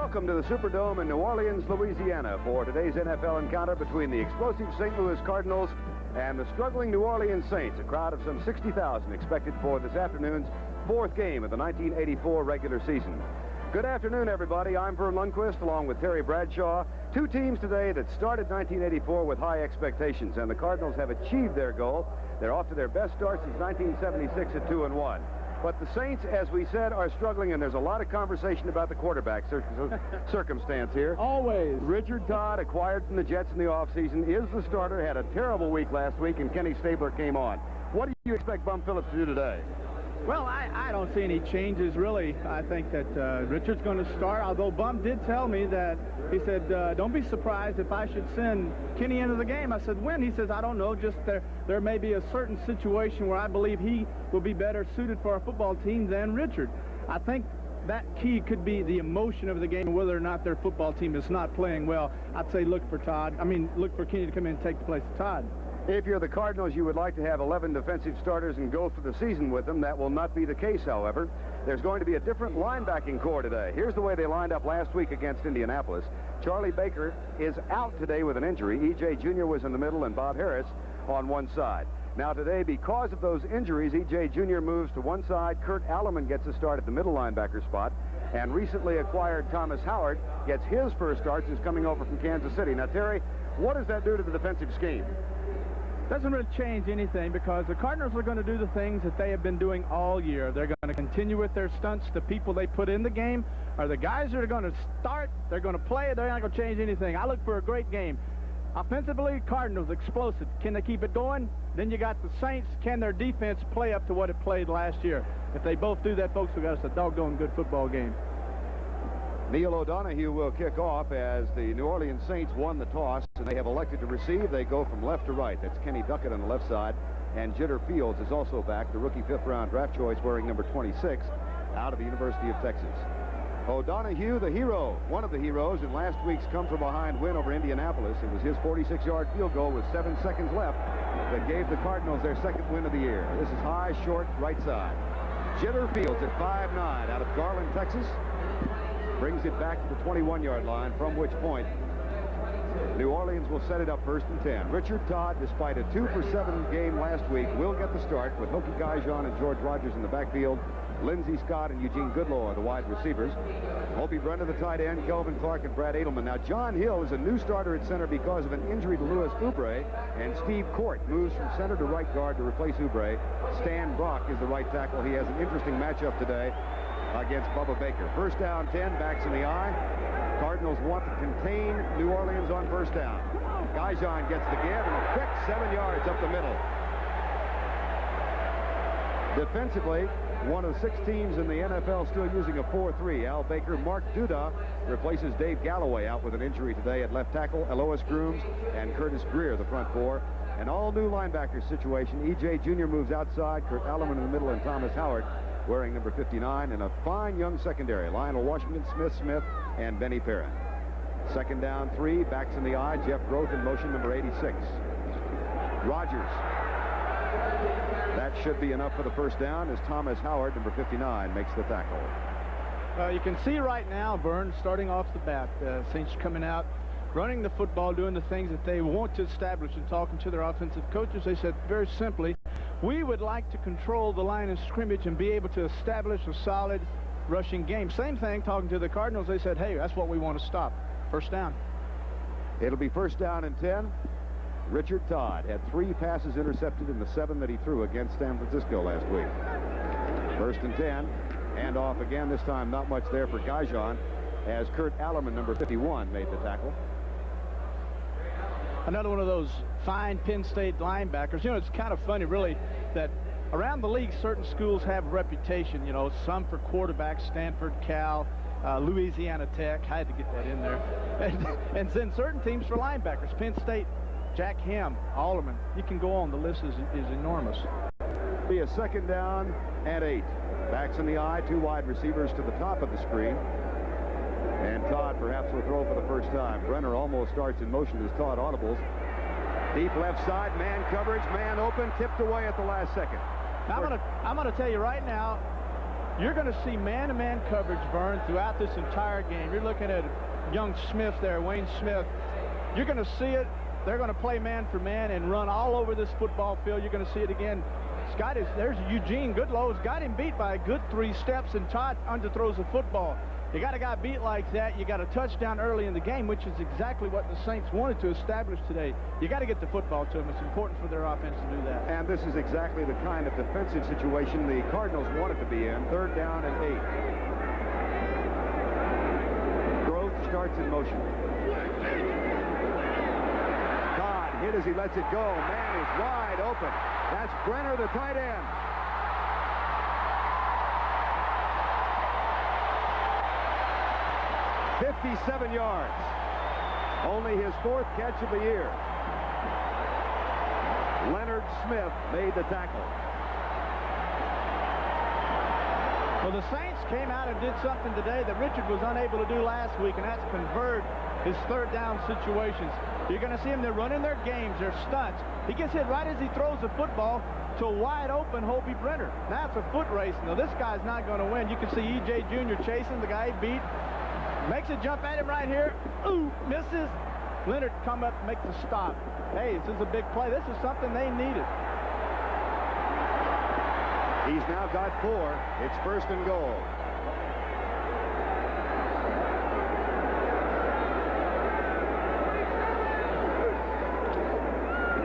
Welcome to the Superdome in New Orleans, Louisiana for today's NFL encounter between the explosive St. Louis Cardinals and the struggling New Orleans Saints. A crowd of some 60,000 expected for this afternoon's fourth game of the 1984 regular season. Good afternoon, everybody. I'm Vern Lundquist along with Terry Bradshaw. Two teams today that started 1984 with high expectations, and the Cardinals have achieved their goal. They're off to their best start since 1976 at 2-1. But the Saints, as we said, are struggling, and there's a lot of conversation about the quarterback circumstance here. Always. Richard Todd, acquired from the Jets in the offseason, is the starter, had a terrible week last week, and Kenny Stabler came on. What do you expect Bum Phillips to do today? Well, I don't see any changes, really. I think that Richard's going to start, although Bum did tell me that, he said, don't be surprised if I should send Kenny into the game. I said, when? He says, I don't know, just there may be a certain situation where I believe he will be better suited for our football team than Richard. I think that key could be the emotion of the game, whether or not their football team is not playing well. I'd say look for Kenny to come in and take the place of Todd. If you're the Cardinals, you would like to have 11 defensive starters and go for the season with them. That will not be the case, however. There's going to be a different linebacking core today. Here's the way they lined up last week against Indianapolis. Charlie Baker is out today with an injury. E.J. Jr. was in the middle and Bob Harris on one side. Now today, because of those injuries, E.J. Jr. moves to one side. Kurt Alleman gets a start at the middle linebacker spot. And recently acquired Thomas Howard gets his first start since coming over from Kansas City. Now, Terry, what does that do to the defensive scheme? Doesn't really change anything, because the Cardinals are going to do the things that they have been doing all year. They're going to continue with their stunts. The people they put in the game are the guys that are going to start. They're going to play. They're not going to change anything. I look for a great game. Offensively, Cardinals explosive. Can they keep it going? Then you got the Saints. Can their defense play up to what it played last year? If they both do that, folks, we got us a doggone good football game. Neil O'Donohue will kick off as the New Orleans Saints won the toss, and they have elected to receive. They go from left to right. That's Kenny Duckett on the left side, and Jitter Fields is also back, the rookie fifth-round draft choice wearing number 26 out of the University of Texas. O'Donohue, the hero, one of the heroes in last week's come-from-behind win over Indianapolis. It was his 46-yard field goal with 7 seconds left that gave the Cardinals their second win of the year. This is high, short, right side. Jitter Fields at 5'9", out of Garland, Texas. Brings it back to the 21-yard line, from which point New Orleans will set it up 1st and 10. Richard Todd, despite a 2-for-7 game last week, will get the start with Hokie Gaijon and George Rogers in the backfield. Lindsey Scott and Eugene Goodlow are the wide receivers. Opie Brenda, the tight end, Kelvin Clark and Brad Edelman. Now, John Hill is a new starter at center because of an injury to Louis Oubre, and Steve Court moves from center to right guard to replace Oubre. Stan Brock is the right tackle. He has an interesting matchup today against Bubba Baker. 1st down, 10, backs in the eye. Cardinals want to contain New Orleans on 1st down. Gaijon gets the give, and a quick 7 yards up the middle. Defensively, one of 6 teams in the NFL still using a 4-3. Al Baker, Mark Duda replaces Dave Galloway out with an injury today at left tackle. Elois Grooms and Curtis Greer, the front four. An all-new linebacker situation. E.J. Jr. moves outside. Kurt Alleman in the middle, and Thomas Howard wearing number 59, and a fine young secondary. Lionel Washington, Smith, and Benny Perrin. 2nd down, 3, backs in the eye. Jeff Groth in motion, number 86. Rogers. That should be enough for the 1st down as Thomas Howard, number 59, makes the tackle. You can see right now, Vern, starting off the bat, Saints coming out, running the football, doing the things that they want to establish, and talking to their offensive coaches. They said very simply, we would like to control the line of scrimmage and be able to establish a solid rushing game. Same thing, talking to the Cardinals, they said, hey, that's what we want to stop. 1st down. It'll be 1st down and 10. Richard Todd had 3 passes intercepted in the 7 that he threw against San Francisco last week. 1st and 10. And off again, this time not much there for Gaijon, as Kurt Alleman, number 51, made the tackle. Another one of those fine Penn State linebackers. You know, it's kind of funny, really, that around the league, certain schools have a reputation, you know, some for quarterbacks, Stanford, Cal, Louisiana Tech. I had to get that in there. And then certain teams for linebackers. Penn State, Jack Ham, Alderman. You can go on. The list is enormous. Be a 2nd down and 8. Backs in the eye, 2 wide receivers to the top of the screen. And Todd perhaps will throw for the 1st time. Brenner almost starts in motion as Todd audibles. Deep left side, man coverage, man open, tipped away at the last second. I'm going to tell you right now, you're going to see man-to-man coverage, Vern, throughout this entire game. You're looking at young Smith there, Wayne Smith. You're going to see it. They're going to play man for man and run all over this football field. You're going to see it again. There's Eugene Goodlow's got him beat by a good 3 steps, and Todd underthrows the football. You got a guy beat like that. You got a touchdown early in the game, which is exactly what the Saints wanted to establish today. You got to get the football to them. It's important for their offense to do that. And this is exactly the kind of defensive situation the Cardinals wanted to be in. 3rd down and 8. Grove starts in motion. Todd hit as he lets it go. Man is wide open. That's Brenner, the tight end. 57 yards. Only his 4th catch of the year. Leonard Smith made the tackle. Well, the Saints came out and did something today that Richard was unable to do last week, and that's convert his 3rd down situations. You're going to see them. They're running their games. They're stunts. He gets hit right as he throws the football to a wide open Hobie Brenner. Now it's a foot race. Now this guy's not going to win. You can see E.J. Jr. chasing the guy he beat. Makes a jump at him right here. Ooh, misses. Leonard come up and makes a stop. Hey, this is a big play. This is something they needed. He's now got 4. It's 1st and goal.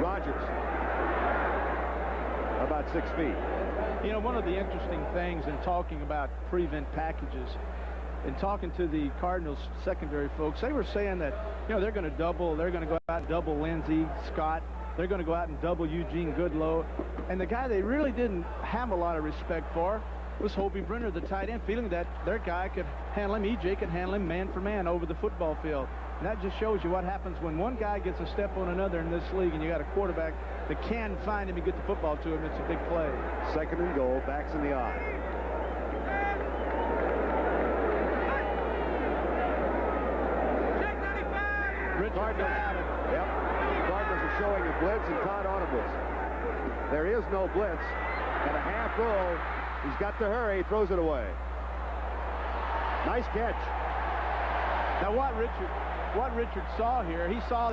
Rodgers. About 6 feet. You know, one of the interesting things in talking about prevent packages, in talking to the Cardinals secondary folks, they were saying that, you know, they're going to go out and double Lindsey Scott. They're going to go out and double Eugene Goodlow. And the guy they really didn't have a lot of respect for was Hobie Brenner, the tight end, feeling that their guy could handle him, E.J. could handle him man for man over the football field. And that just shows you what happens when one guy gets a step on another in this league, and you got a quarterback that can find him and get the football to him. It's a big play. 2nd and goal, backs in the eye. Cardinals, Cardinals are showing a blitz, and Todd audibles. There is no blitz. At a half roll, he's got to hurry, throws it away. Nice catch. Now what Richard saw here, he saw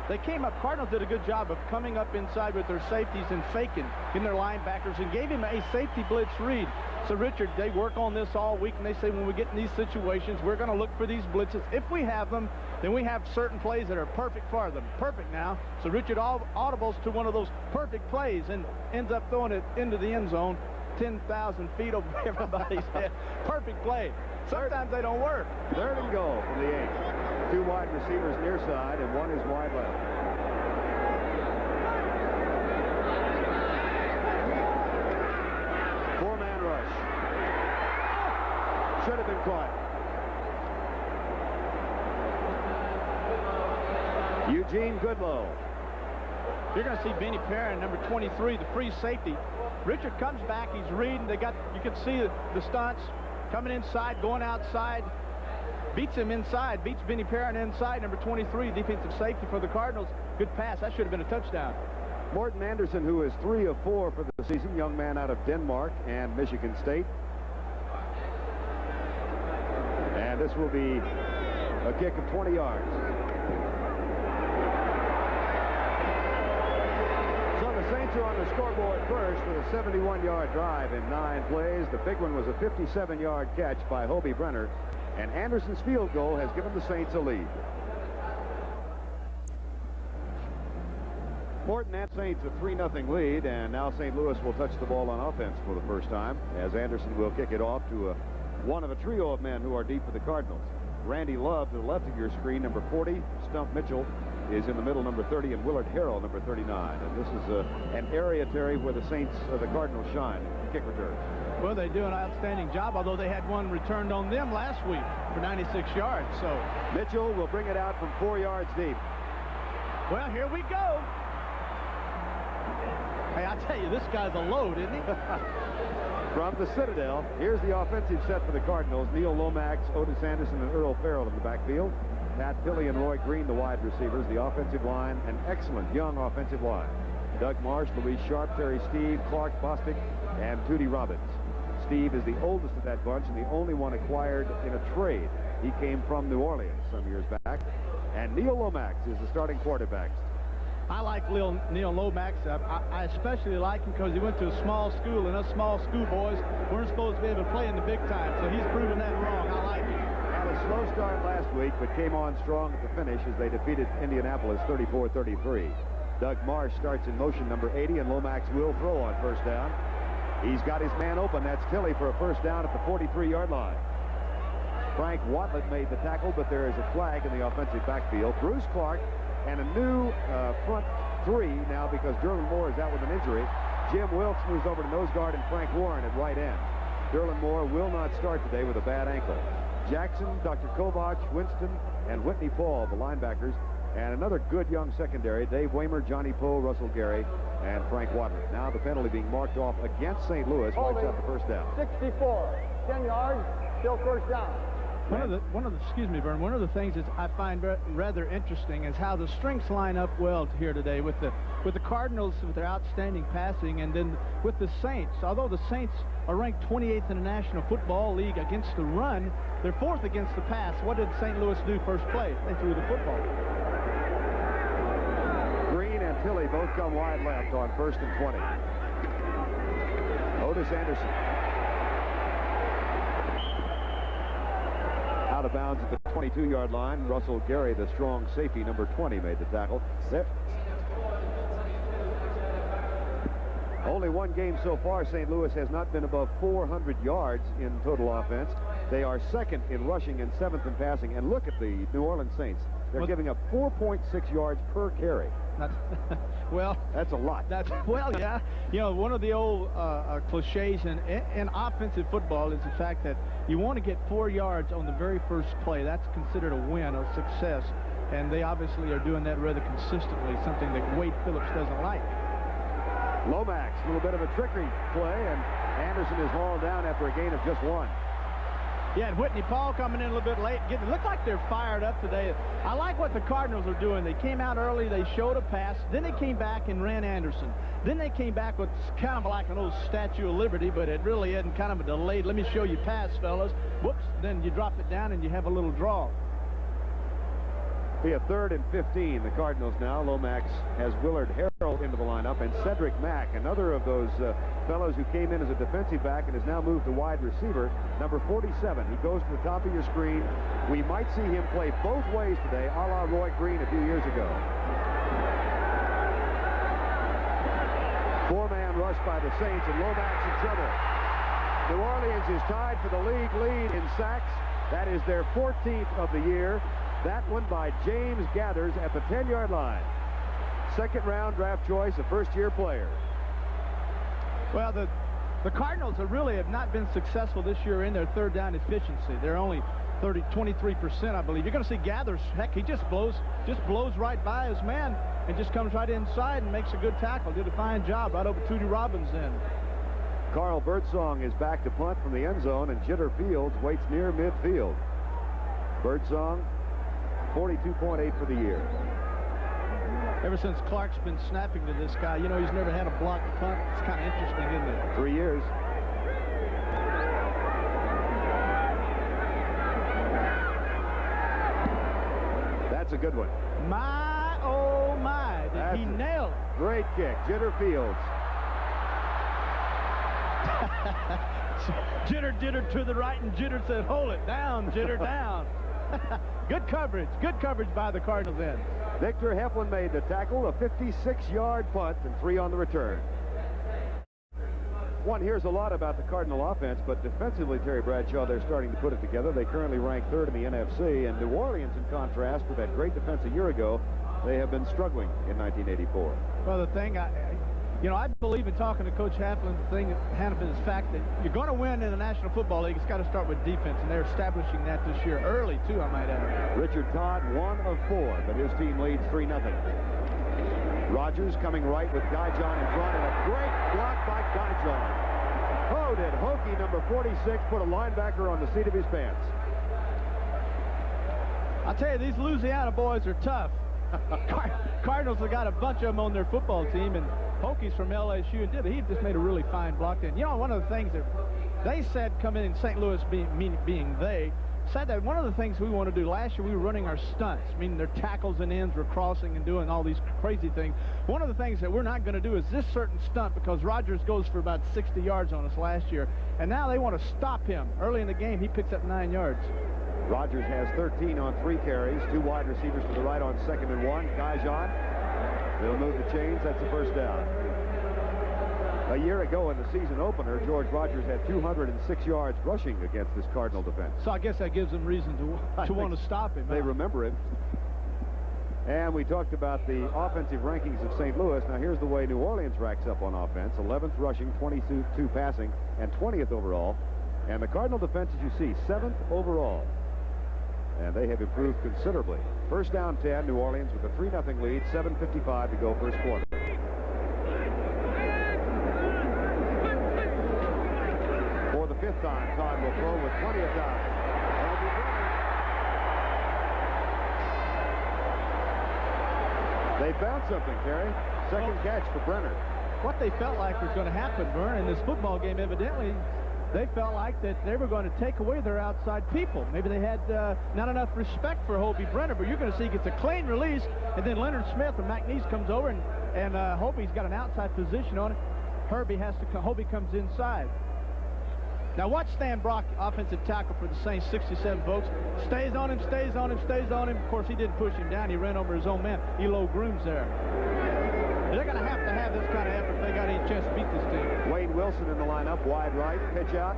they came up, Cardinals did a good job of coming up inside with their safeties and faking in their linebackers and gave him a safety blitz read. So Richard, they work on this all week, and they say when we get in these situations, we're going to look for these blitzes. If we have them, then we have certain plays that are perfect for them. Perfect now. So Richard audibles to one of those perfect plays and ends up throwing it into the end zone 10,000 feet over everybody's head. Perfect play. Sometimes they don't work. 3rd and goal from the 8. 2 wide receivers near side, and 1 is wide left. Four-man rush. Should have been caught. Eugene Goodlow. You're going to see Benny Perrin, number 23, the free safety. Richard comes back. He's reading. You can see the stunts coming inside, going outside. Beats him inside. Beats Benny Perrin inside, number 23, defensive safety for the Cardinals. Good pass. That should have been a touchdown. Morton Anderson, who is 3 of 4 for the season, young man out of Denmark and Michigan State. And this will be a kick of 20 yards. So the Saints are on the scoreboard first with a 71-yard drive in 9 plays. The big one was a 57-yard catch by Hobie Brenner. And Anderson's field goal has given the Saints a lead. Morton and Saints a 3-0 lead, and now St. Louis will touch the ball on offense for the first time, as Anderson will kick it off to one of a trio of men who are deep for the Cardinals. Randy Love to the left of your screen, number 40. Stump Mitchell is in the middle, number 30, and Willard Harrell, number 39. And this is an area, Terry, where the Saints, the Cardinals shine. Kick return. Well, they do an outstanding job, although they had one returned on them last week for 96 yards. So Mitchell will bring it out from 4 yards deep. Well, here we go. Hey, I tell you, this guy's a load, isn't he? From the Citadel, here's the offensive set for the Cardinals. Neil Lomax, Otis Anderson, and Earl Farrell in the backfield. Pat Pilley and Roy Green, the wide receivers. The offensive line, an excellent young offensive line. Doug Marsh, Louise Sharp, Terry Steve, Clark Bostic, and Tootie Robbins. Steve is the oldest of that bunch and the only one acquired in a trade. He came from New Orleans some years back. And Neil Lomax is the starting quarterback. I like Neil Lomax. I especially like him because he went to a small school, and us small school boys weren't supposed to be able to play in the big time. So he's proven that wrong. I like him. Had a slow start last week, but came on strong at the finish as they defeated Indianapolis 34-33. Doug Marsh starts in motion number 80, and Lomax will throw on first down. He's got his man open. That's Tilley for a first down at the 43-yard line. Frank Watlett made the tackle, but there is a flag in the offensive backfield. Bruce Clark and a new front three now because Derlin Moore is out with an injury. Jim Wilkes moves over to nose guard and Frank Warren at right end. Derlin Moore will not start today with a bad ankle. Jackson, Dr. Kovach, Winston, and Whitney Paul, the linebackers, and another good young secondary, Dave Waymer, Johnny Poe, Russell Gary, and Frank Watlett. Now the penalty being marked off against St. Louis wipes out the first down. 64, 10 yards, still first down. Excuse me, Vern. One of the things that I find rather interesting is how the strengths line up well here today with the Cardinals with their outstanding passing, and then with the Saints. Although the Saints are ranked 28th in the National Football League against the run, they're 4th against the pass. What did St. Louis do first play? They threw the football. Green and Tilley both come wide left on 1st and 20. Otis Anderson. Out of bounds at the 22-yard line. Russell Gary, the strong safety, number 20, made the tackle. Only one game so far. St. Louis has not been above 400 yards in total offense. They are 2nd in rushing and 7th in passing. And look at the New Orleans Saints. They're giving up 4.6 yards per carry. Well, that's a lot. Yeah. You know, one of the old cliches in offensive football is the fact that you want to get 4 yards on the very first play. That's considered a win, a success. And they obviously are doing that rather consistently, something that Wade Phillips doesn't like. Lomax, a little bit of a trickery play, and Anderson is hauled down after a gain of just 1. Yeah, and Whitney Paul coming in a little bit late. It looked like they're fired up today. I like what the Cardinals are doing. They came out early, they showed a pass, then they came back and ran Anderson. Then they came back with kind of like an old Statue of Liberty, but it really isn't, kind of a delayed, let me show you pass, fellas. Whoops, then you drop it down and you have a little draw. Be a 3rd and 15. The Cardinals now. Lomax has Willard Harrell into the lineup, and Cedric Mack, another of those fellows who came in as a defensive back and has now moved to wide receiver, number 47. He goes to the top of your screen. We might see him play both ways today, a la Roy Green a few years ago. 4-man rush by the Saints, and Lomax in trouble. New Orleans is tied for the league lead in sacks. That is their 14th of the year. That one by James Gathers at the 10-yard line. 2nd round draft choice, a first-year player. Well, the Cardinals really have not been successful this year in their 3rd down efficiency. They're only 23%, I believe. You're going to see Gathers, heck, he just blows right by his man and just comes right inside and makes a good tackle. Did a fine job right over Tootie Robbins then. Carl Birdsong is back to punt from the end zone, and Jitter Fields waits near midfield. Birdsong, 42.8 for the year. Ever since Clark's been snapping to this guy, you know, he's never had a blocked punt. It's kind of interesting, isn't it? 3 years. That's a good one. My, oh my, did he nail it? Great kick. Jitter Fields. Jitter to the right, and Jitter said, hold it down, Jitter, down. Good coverage by the Cardinals then. Victor Heflin made the tackle, a 56-yard punt, and 3 on the return. One hears a lot about the Cardinal offense, but defensively, Terry Bradshaw, they're starting to put it together. They currently rank 3rd in the NFC, and New Orleans, in contrast, with that great defense a year ago, they have been struggling in 1984. Well, the thing, I believe in talking to Coach Heflin, the thing, Hannafin, is the fact that you're going to win in the National Football League. It's got to start with defense, and they're establishing that this year early, too, I might add. Richard Todd, 1 of 4, but his team leads 3-0. Rogers coming right with Guy John in front, and a great block by Guy John. Oh, did Hokie, number 46, put a linebacker on the seat of his pants. I'll tell you, these Louisiana boys are tough. Cardinals have got a bunch of them on their football team, and Hokies from LSU, and he just made a really fine block then. You know, one of the things that they said coming in St. Louis, being they, said that one of the things we want to do last year, we were running our stunts, meaning their tackles and ends were crossing and doing all these crazy things. One of the things that we're not going to do is this certain stunt, because Rodgers goes for about 60 yards on us last year, and now they want to stop him. Early in the game, he picks up 9 yards. Rodgers has 13 on 3 carries, 2 wide receivers to the right on 2nd and 1. Gajan, they'll move the chains. That's the first down. A year ago in the season opener, George Rodgers had 206 yards rushing against this Cardinal defense. So I guess that gives them reason to want to stop him. They remember it. And we talked about the offensive rankings of St. Louis. Now here's the way New Orleans racks up on offense. 11th rushing, 22 passing, and 20th overall. And the Cardinal defense, as you see, 7th overall. And they have improved considerably. First down 10, New Orleans with a 3-0 lead, 7:55 to go first quarter. For the 5th time, Todd will throw with plenty of time. They found something, Terry. Second catch for Brenner. What they felt like was going to happen, Vern, in this football game, evidently, they felt like that they were going to take away their outside people. Maybe they had not enough respect for Hobie Brenner, but you're going to see he gets a clean release, and then Leonard Smith or McNeese comes over, and Hobie's got an outside position on it. Hobie comes inside. Now watch Stan Brock, offensive tackle for the Saints, 67, folks. Stays on him, stays on him, stays on him. Of course, he didn't push him down. He ran over his own man. Elo Grooms there. They're going to have this kind of effort if they got any chance to beat this team. Wayne Wilson in the lineup, wide right, pitch out.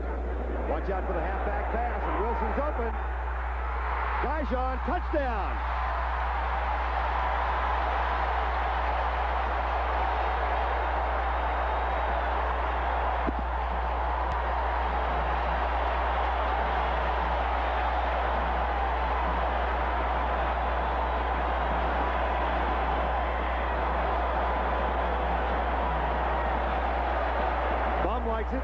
Watch out for the halfback pass, and Wilson's open. Gajan, touchdown. Likes it.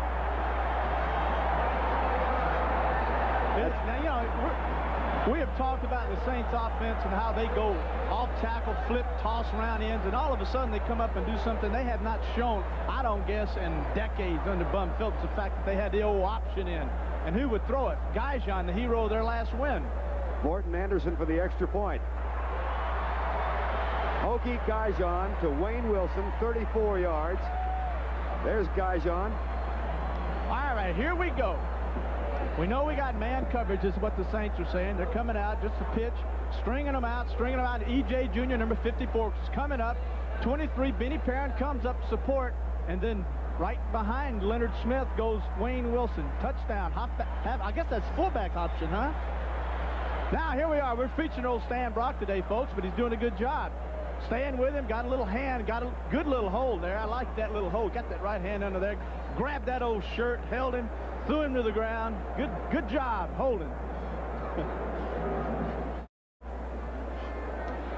Now, you know, we have talked about the Saints offense and how they go off tackle, flip, toss around ends, and all of a sudden they come up and do something they have not shown, I don't guess, in decades under Bum Phillips, the fact that they had the old option in. And who would throw it? Gajan, the hero of their last win. Morton Anderson for the extra point. Hokie Gajan to Wayne Wilson, 34 yards. There's Gajan. All right, here we go. We know we got man coverage is what the Saints are saying. They're coming out, just a pitch, stringing them out. E.J. Jr., number 54, is coming up. 23, Benny Perrin comes up support. And then right behind Leonard Smith goes Wayne Wilson. Touchdown. I guess that's fullback option, huh? Now, here we are. We're featuring old Stan Brock today, folks, but he's doing a good job. Staying with him, got a little hand, got a good little hold there. I like that little hold. Got that right hand under there. Grabbed that old shirt, held him, threw him to the ground. Good job holding.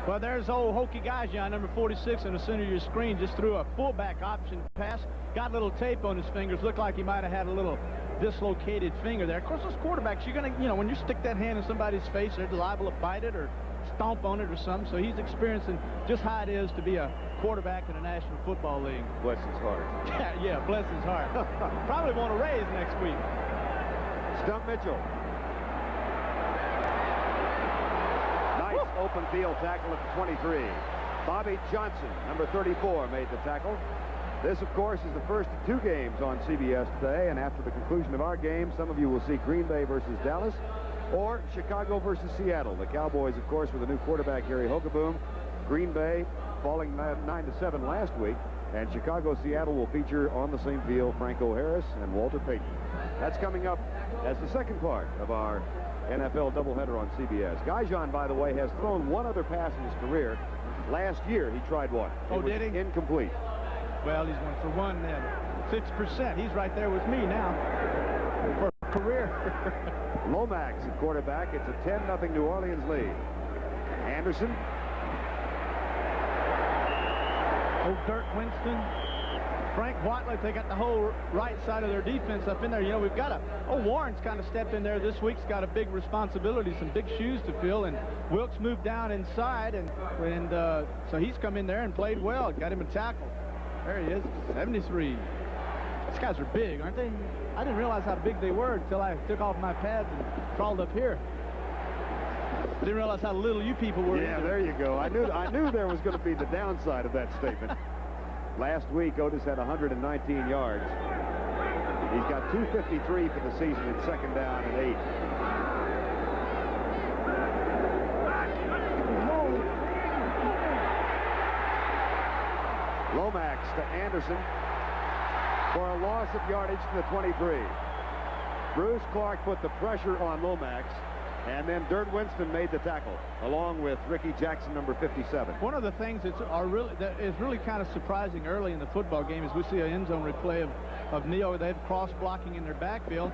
Well, there's old Hokie Gajan, number 46, in the center of your screen. Just threw a fullback option pass. Got a little tape on his fingers. Looked like he might have had a little dislocated finger there. Of course, those quarterbacks, you're going to, you know, when you stick that hand in somebody's face, they're liable to bite it or stomp on it or something. So he's experiencing just how it is to be a quarterback in the National Football League. Bless his heart. Yeah, bless his heart. Probably want to raise next week. Stump Mitchell. Nice open field tackle at the 23. Bobby Johnson, number 34, made the tackle. This, of course, is the first of 2 games on CBS today, and after the conclusion of our game, some of you will see Green Bay versus Dallas or Chicago versus Seattle. The Cowboys, of course, with a new quarterback, Harry Hogaboom. Green Bay falling 9-7 last week, and Chicago-Seattle will feature on the same field Franco Harris and Walter Payton. That's coming up as the second part of our NFL doubleheader on CBS. Gajan, by the way, has thrown one other pass in his career. Last year, he tried one. Oh, did he? Incomplete. Well, he's 1 for 1 then. 6%. He's right there with me now for a career. Lomax at quarterback. It's a 10-0 New Orleans lead. Anderson. Old Dirk Winston. Frank Watley, they got the whole right side of their defense up in there. You know, we've got Warren's kind of stepped in there this week. He's got a big responsibility, some big shoes to fill, and Wilkes moved down inside, and so he's come in there and played well, got him a tackle. There he is, 73. These guys are big, aren't they? I didn't realize how big they were until I took off my pads and crawled up here. Didn't realize how little you people were. Yeah, there you go. I knew there was going to be the downside of that statement. Last week, Otis had 119 yards. He's got 253 for the season in second down and 8. Lomax to Anderson for a loss of yardage to the 23. Bruce Clark put the pressure on Lomax, and then Dirt Winston made the tackle, along with Ricky Jackson, number 57. One of the things that is really kind of surprising early in the football game is we see an end zone replay of Neo. They have cross blocking in their backfield.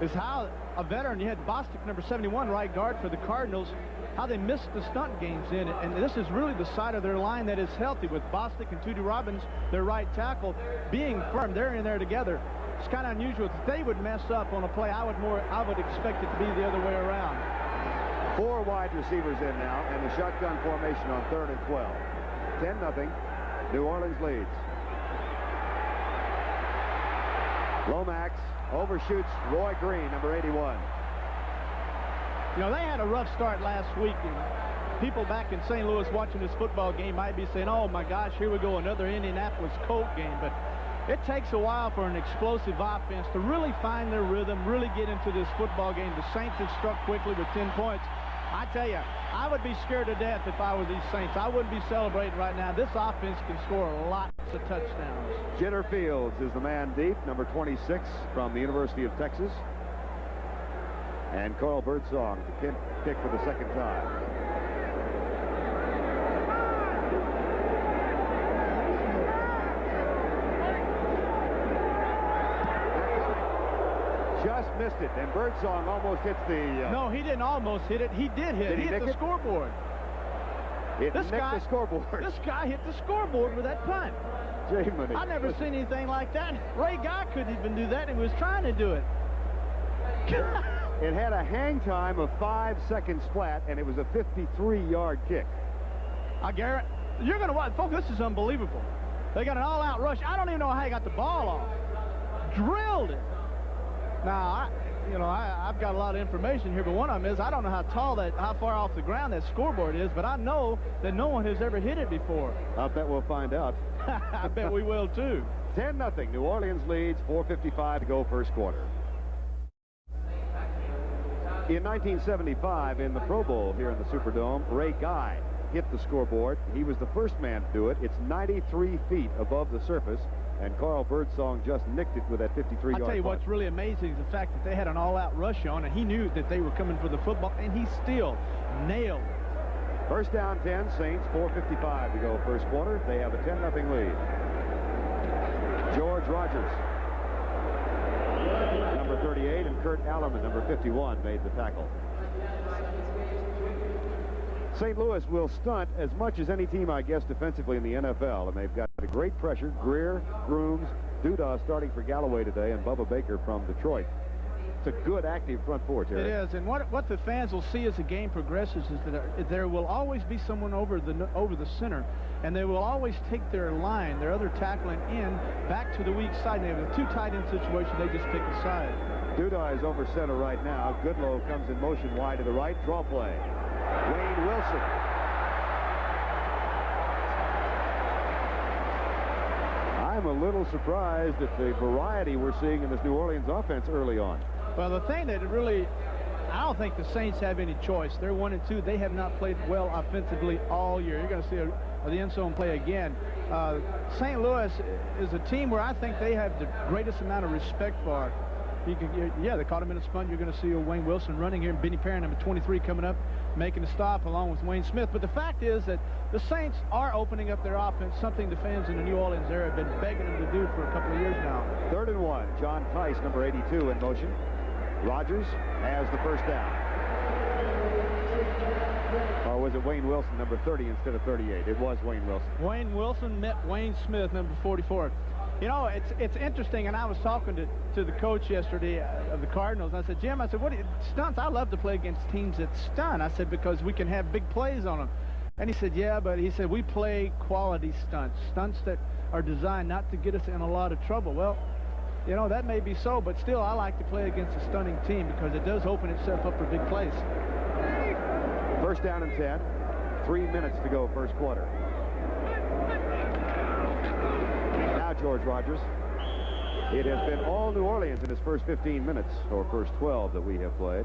Is how a veteran, you had Bostic, number 71, right guard for the Cardinals, how they missed the stunt games in it. And this is really the side of their line that is healthy, with Bostic and Tootie Robbins, their right tackle, being firm. They're in there together. It's kind of unusual. If they would mess up on a play, I would expect it to be the other way around. 4 wide receivers in now, and the shotgun formation on 3rd and 12. 10-0. New Orleans leads. Lomax overshoots Roy Green, number 81. You know, they had a rough start last week, and people back in St. Louis watching this football game might be saying, oh my gosh, here we go, another Indianapolis Colt game. But it takes a while for an explosive offense to really find their rhythm, really get into this football game. The Saints have struck quickly with 10 points. I tell you, I would be scared to death if I were these Saints. I wouldn't be celebrating right now. This offense can score lots of touchdowns. Jitter Fields is the man deep, number 26 from the University of Texas. And Carl Birdsong to kick for the second time. Just missed it, and Birdsong almost hits the... No, he didn't almost hit it. He did hit it. He hit the scoreboard. It nicked the scoreboard. This guy hit the scoreboard with that punt. Jiminy. I've never seen anything like that. Ray Guy couldn't even do that, and he was trying to do it. It had a hang time of 5 seconds flat, and it was a 53-yard kick. Garrett, you're going to watch. Folks, this is unbelievable. They got an all-out rush. I don't even know how he got the ball off. Drilled it. Now, I've got a lot of information here, but one of them is I don't know how far off the ground that scoreboard is, but I know that no one has ever hit it before. I bet we'll find out. I bet we will, too. 10-0. New Orleans leads, 4:55 to go first quarter. In 1975, in the Pro Bowl here in the Superdome, Ray Guy hit the scoreboard. He was the first man to do it. It's 93 feet above the surface, and Carl Birdsong just nicked it with that 53-yard I'll tell you punt. what's really amazing is the fact that they had an all-out rush on, and he knew that they were coming for the football, and he still nailed it. First down 10, Saints, 4:55 to go first quarter. They have a 10-0 lead. George Rogers, number 38, and Kurt Allerman, number 51, made the tackle. St. Louis will stunt as much as any team, I guess, defensively in the NFL, and they've got a great pressure. Greer, Grooms, Duda starting for Galloway today, and Bubba Baker from Detroit. It's a good, active front four, Terry. It is, and what the fans will see as the game progresses is that there will always be someone over the center, and they will always take their line, their other tackling in, back to the weak side. And they have a 2 tight end situation. They just pick a side. Duda is over center right now. Goodlow comes in motion wide to the right. Draw play. Wayne Wilson. I'm a little surprised at the variety we're seeing in this New Orleans offense early on. Well, the thing that I don't think the Saints have any choice. They're 1-2. They have not played well offensively all year. You're going to see the end zone play again. St. Louis is a team where I think they have the greatest amount of respect for. They caught him in a spun. You're going to see Wayne Wilson running here, and Benny Perrin, number 23, coming up, making a stop along with Wayne Smith. But the fact is that the Saints are opening up their offense, something the fans in the New Orleans area have been begging them to do for a couple of years now. 3rd and 1. John Tice, number 82, in motion. Rogers has the first down. Or was it Wayne Wilson, number 30, instead of 38? It was Wayne Wilson. Wayne Wilson met Wayne Smith, number 44. You know, it's interesting, and I was talking to the coach yesterday of the Cardinals, and I said, Jim, what do you, stunts? I love to play against teams that stun. I said, because we can have big plays on them. And he said, yeah, but he said, we play quality stunts that are designed not to get us in a lot of trouble. Well, you know, that may be so, but still I like to play against a stunning team because it does open itself up for big plays. First down and 10. 3 minutes to go first quarter. Now George Rogers. It has been all New Orleans in his first 15 minutes, or first 12 that we have played.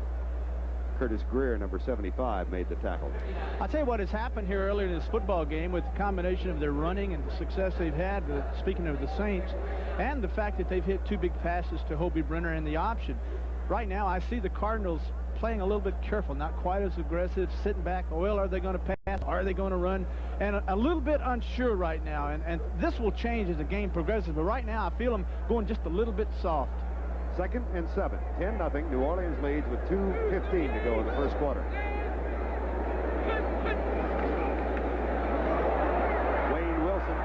Curtis Greer, number 75, made the tackle. I'll tell you what has happened here earlier in this football game with the combination of their running and the success they've had, speaking of the Saints, and the fact that they've hit 2 big passes to Hobie Brenner in the option. Right now, I see the Cardinals playing a little bit careful, not quite as aggressive, sitting back. Well, are they going to pass? Are they going to run? And a little bit unsure right now. And this will change as the game progresses. But right now, I feel them going just a little bit soft. 2nd and 7. 10-0. New Orleans leads with 2:15 to go in the first quarter. Wayne Wilson.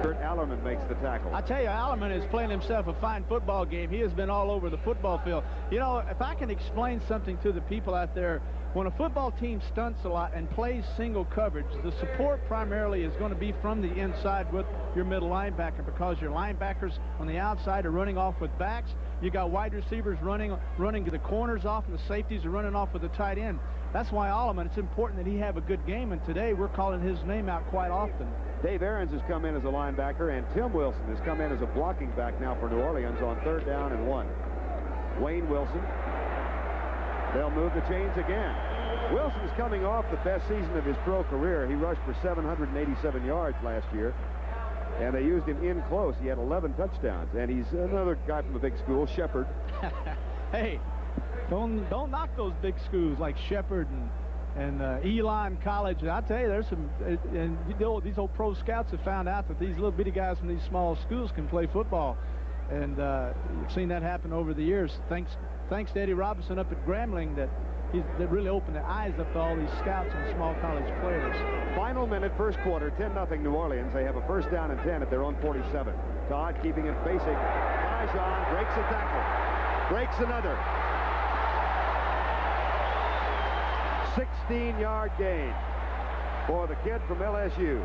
Kurt Allerman makes the tackle. I tell you, Allerman is playing himself a fine football game. He has been all over the football field. You know, if I can explain something to the people out there, when a football team stunts a lot and plays single coverage, the support primarily is going to be from the inside with your middle linebacker, because your linebackers on the outside are running off with backs. You got wide receivers running the corners off, and the safeties are running off with the tight end. That's why Alleman, it's important that he have a good game, and today we're calling his name out quite often. Dave Aarons has come in as a linebacker, and Tim Wilson has come in as a blocking back now for New Orleans on 3rd down and 1. Wayne Wilson. They'll move the chains again. Wilson's coming off the best season of his pro career. He rushed for 787 yards last year, and they used him in close. He had 11 touchdowns, and he's another guy from a big school, Shepherd. Hey, don't knock those big schools like Shepherd and Elon College. I tell you, there's some, and these old pro scouts have found out that these little bitty guys from these small schools can play football, and you've seen that happen over the years. Thanks to Eddie Robinson up at Grambling that really opened their eyes up to all these scouts and small college players. Final minute, first quarter, 10-0 New Orleans. They have a first down and 10 at their own 47. Todd keeping it facing. Dijon breaks a tackle. Breaks another. 16-yard gain for the kid from LSU.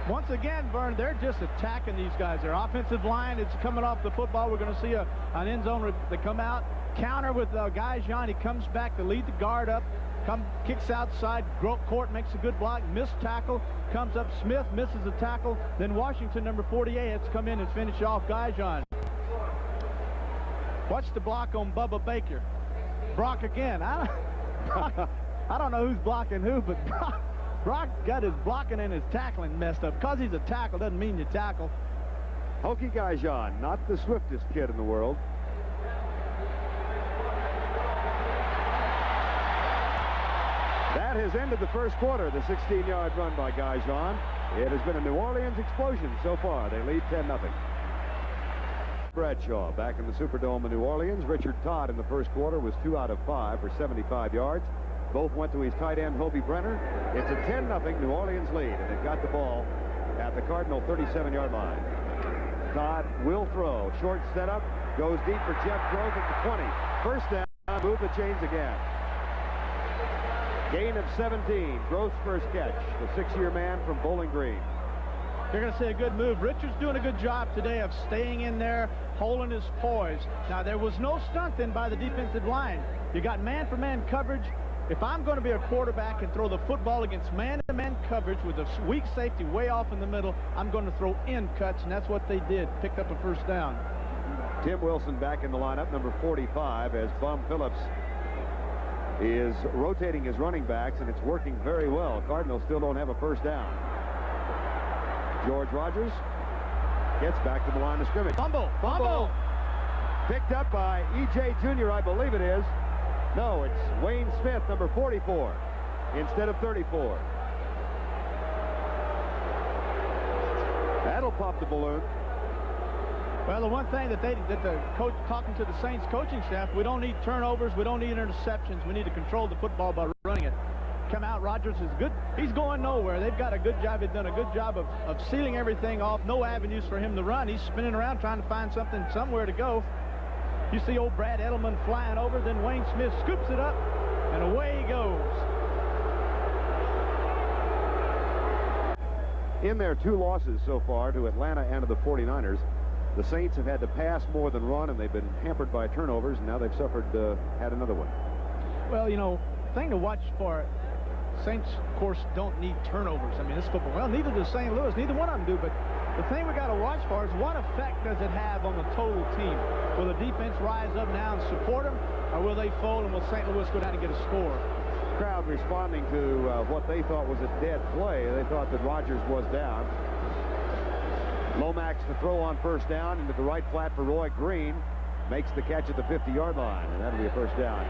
Once again, Vern, they're just attacking these guys. Their offensive line is coming off the football. We're going to see an end zone. They come out, counter with Dijon. He comes back to lead the guard up, kicks outside. Court makes a good block, missed tackle, comes up. Smith misses a tackle. Then Washington, number 48, has to come in and finish off Dijon. Watch the block on Bubba Baker. Brock again. I don't know who's blocking who, but Brock got his blocking and his tackling messed up. Because he's a tackle doesn't mean you tackle. Hokie Dijon, not the swiftest kid in the world. That has ended the first quarter, the 16-yard run by Dijon. It has been a New Orleans explosion so far. They lead 10-0. Bradshaw back in the Superdome in New Orleans. Richard Todd in the first quarter was 2 out of 5 for 75 yards. Both went to his tight end, Hobie Brenner. It's a 10-0 New Orleans lead, and they've got the ball at the Cardinal 37-yard line. Todd will throw. Short setup. Goes deep for Jeff Grove at the 20. First down, move the chains again. Gain of 17. Grove's first catch. The 6-year man from Bowling Green. You're going to see a good move. Richard's doing a good job today of staying in there, holding his poise. Now, there was no stunt then by the defensive line. You got man-for-man coverage. If I'm going to be a quarterback and throw the football against man-to-man coverage with a weak safety way off in the middle, I'm going to throw in cuts, and that's what they did. Picked up a first down. Tim Wilson back in the lineup, number 45, as Bum Phillips is rotating his running backs, and it's working very well. Cardinals still don't have a first down. George Rogers gets back to the line of scrimmage. Fumble. Picked up by E.J. Jr., I believe it is. No, it's Wayne Smith, number 44, instead of 34. That'll pop the balloon. Well, the one thing that the coach, talking to the Saints coaching staff, we don't need turnovers, we don't need interceptions. We need to control the football by running it. Come out, Rodgers is good. He's going nowhere. They've got a good job. They've done a good job of sealing everything off. No avenues for him to run. He's spinning around trying to find somewhere to go. You see old Brad Edelman flying over, then Wayne Smith scoops it up, and away he goes. In their 2 losses so far to Atlanta and to the 49ers, the Saints have had to pass more than run, and they've been hampered by turnovers, and now they've had another one. Well, you know, thing to watch for, Saints, of course, don't need turnovers. I mean, this football, well, neither does St. Louis. Neither one of them do, but the thing we got to watch for is what effect does it have on the total team? Will the defense rise up now and support them, or will they fold, and will St. Louis go down and get a score? Crowd responding to what they thought was a dead play. They thought that Rodgers was down. Lomax to throw on first down into the right flat for Roy Green. Makes the catch at the 50-yard line, and that'll be a first down.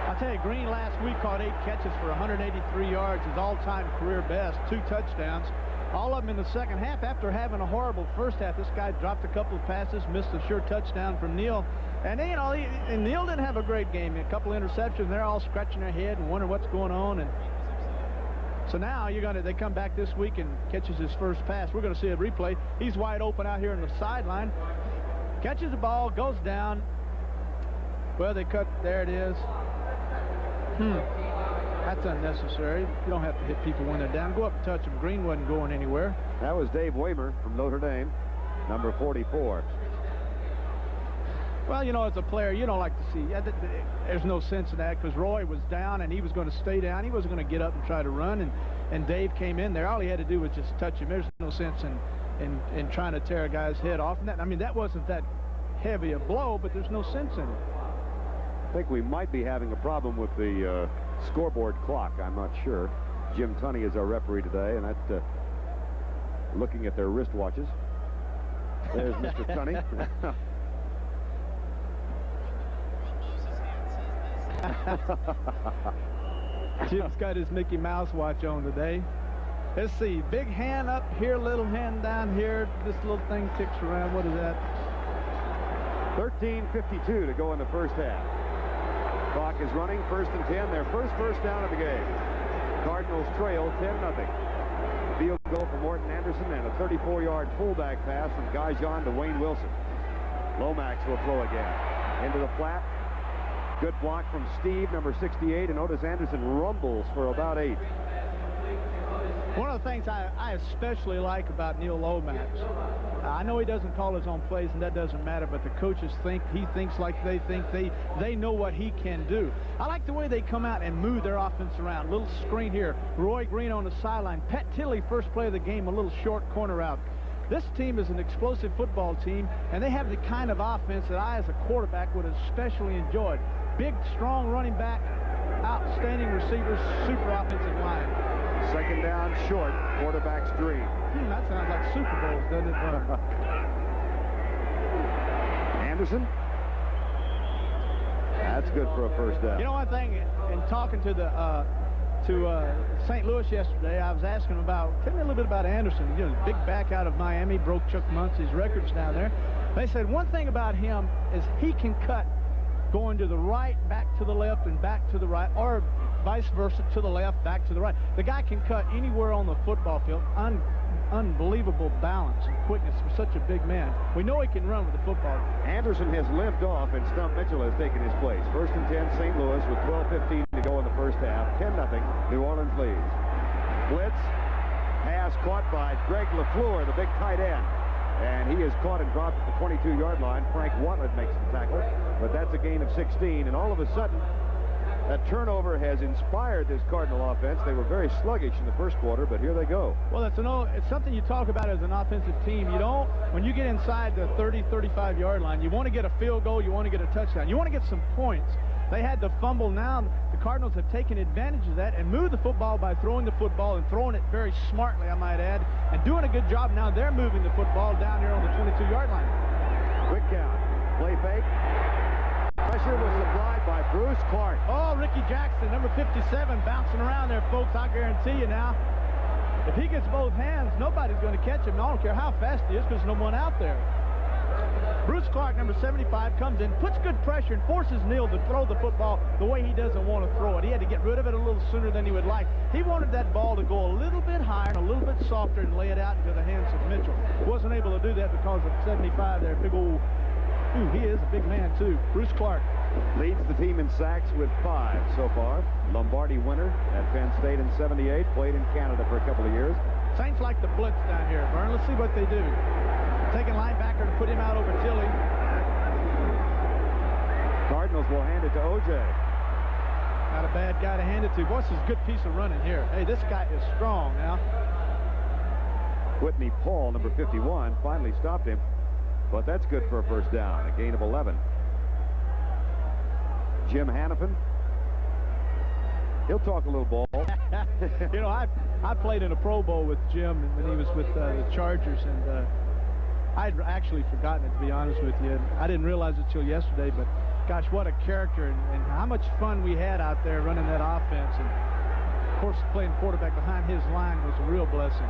I'll tell you, Green last week caught 8 catches for 183 yards, his all-time career best, 2 touchdowns. All of them in the second half. After having a horrible first half, this guy dropped a couple of passes, missed a sure touchdown from Neal. And, you know, and Neal didn't have a great game. A couple of interceptions. They're all scratching their head and wondering what's going on. And so now they come back this week and catches his first pass. We're going to see a replay. He's wide open out here on the sideline. Catches the ball, goes down. Well, they cut. There it is. That's unnecessary. You don't have to hit people when they're down. Go up and touch them. Green wasn't going anywhere. That was Dave Waymer from Notre Dame, number 44. Well, you know, as a player, you don't like to see. There's no sense in that because Roy was down and he was going to stay down. He wasn't going to get up and try to run. And Dave came in there. All he had to do was just touch him. There's no sense in trying to tear a guy's head off. And that, I mean, that wasn't that heavy a blow, but there's no sense in it. I think we might be having a problem with the scoreboard clock. I'm not sure. Jim Tunney is our referee today, and that looking at their wristwatches. There's Mr. Tunney. Jim's got his Mickey Mouse watch on today. Let's see. Big hand up here, little hand down here. This little thing ticks around. What is that? 13:52 to go in the first half. Clock is running. 1st and 10. Their first down of the game. Cardinals trail 10-0. Field goal for Morton Anderson and a 34-yard fullback pass from Gajan to Wayne Wilson. Lomax will throw again. Into the flat. Good block from Steve, number 68, and Otis Anderson rumbles for about 8. One of the things I especially like about Neil Lomax, I know he doesn't call his own plays, and that doesn't matter, but the coaches think he thinks like they think. They know what he can do. I like the way they come out and move their offense around. Little screen here. Roy Green on the sideline. Pat Tilley, first play of the game, a little short corner out. This team is an explosive football team, and they have the kind of offense that I, as a quarterback, would especially enjoy. Big, strong running back, outstanding receivers, super offensive line. 2nd down short, quarterback's dream. That sounds like Super Bowls, doesn't it? Anderson. That's good for a first down. You know one thing, in talking to St. Louis yesterday, I was asking about, tell me a little bit about Anderson. You know, big back out of Miami, broke Chuck Muncie's records down there. They said one thing about him is he can cut going to the right, back to the left, and back to the right, or vice versa, to the left, back to the right. The guy can cut anywhere on the football field. Unbelievable balance and quickness for such a big man. We know he can run with the football. Anderson has limped off, and Stump Mitchell has taken his place. 1st and 10, St. Louis with 12:15 to go in the first half. 10-0, New Orleans leads. Blitz, pass caught by Greg LaFleur, the big tight end. And he is caught and dropped at the 22-yard line. Frank Watlet makes the tackle, but that's a gain of 16. And all of a sudden, that turnover has inspired this Cardinal offense. They were very sluggish in the first quarter, but here they go. Well, it's something you talk about as an offensive team. You don't, when you get inside the 30, 35-yard line, you want to get a field goal, you want to get a touchdown. You want to get some points. They had the fumble. Now the Cardinals have taken advantage of that and moved the football by throwing the football and throwing it very smartly, I might add, and doing a good job. Now they're moving the football down here on the 22-yard line. Quick count. Play fake. Pressure was supplied by Bruce Clark. Oh, Ricky Jackson, number 57, bouncing around there, folks. I guarantee you now, if he gets both hands, nobody's going to catch him. I don't care how fast he is because there's no one out there. Bruce Clark, number 75, comes in, puts good pressure, and forces Neal to throw the football the way he doesn't want to throw it. He had to get rid of it a little sooner than he would like. He wanted that ball to go a little bit higher and a little bit softer and lay it out into the hands of Mitchell. Wasn't able to do that because of 75 there, big old Ooh, he is a big man, too. Bruce Clark. Leads the team in sacks with 5 so far. Lombardi winner at Penn State in '78. Played in Canada for a couple of years. Saints like the blitz down here, Vern. Let's see what they do. Taking linebacker to put him out over Tilly. Cardinals will hand it to O.J. Not a bad guy to hand it to. Boy, this is a good piece of running here. Hey, this guy is strong now. Whitney Paul, number 51, finally stopped him. But that's good for a first down. A gain of 11. Jim Hannafin. He'll talk a little ball. You know, I played in a Pro Bowl with Jim when he was with the Chargers, and I'd actually forgotten it, to be honest with you. I didn't realize it till yesterday, but gosh, what a character, and how much fun we had out there running that offense. And of course, playing quarterback behind his line was a real blessing.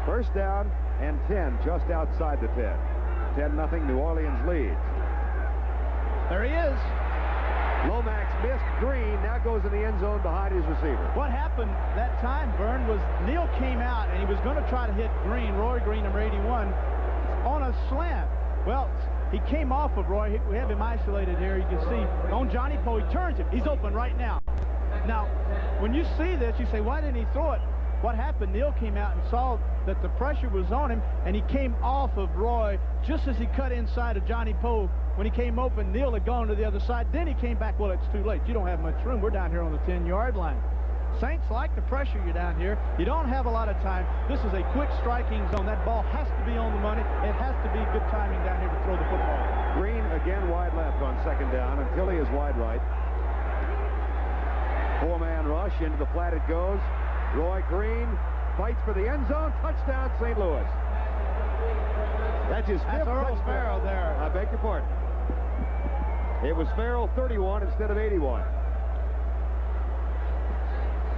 First down and 10, just outside the 10. 10-0, New Orleans leads. There he is. Lomax missed. Green now goes in the end zone behind his receiver. What happened that time, Vern, was Neal came out and he was going to try to hit Green, Roy Green, number 81, on a slant. Well, he came off of Roy. We have him isolated here. You can see on Johnny Poe. He turns him. He's open right now. Now, when you see this, you say, why didn't he throw it? What happened, Neal came out and saw that the pressure was on him, and he came off of Roy just as he cut inside of Johnny Poe. When he came open, Neal had gone to the other side. Then he came back. Well, it's too late. You don't have much room. We're down here on the 10-yard line. Saints like the pressure you down here. You don't have a lot of time. This is a quick striking zone. That ball has to be on the money. It has to be good timing down here to throw the football. Green again wide left on second down, and Tilly is wide right. 4-man rush. Into the flat it goes. Roy Green fights for the end zone. Touchdown, St. Louis. That's his fifth Earl touchdown. Farrell there. I beg your pardon. It was Farrell 31 instead of 81.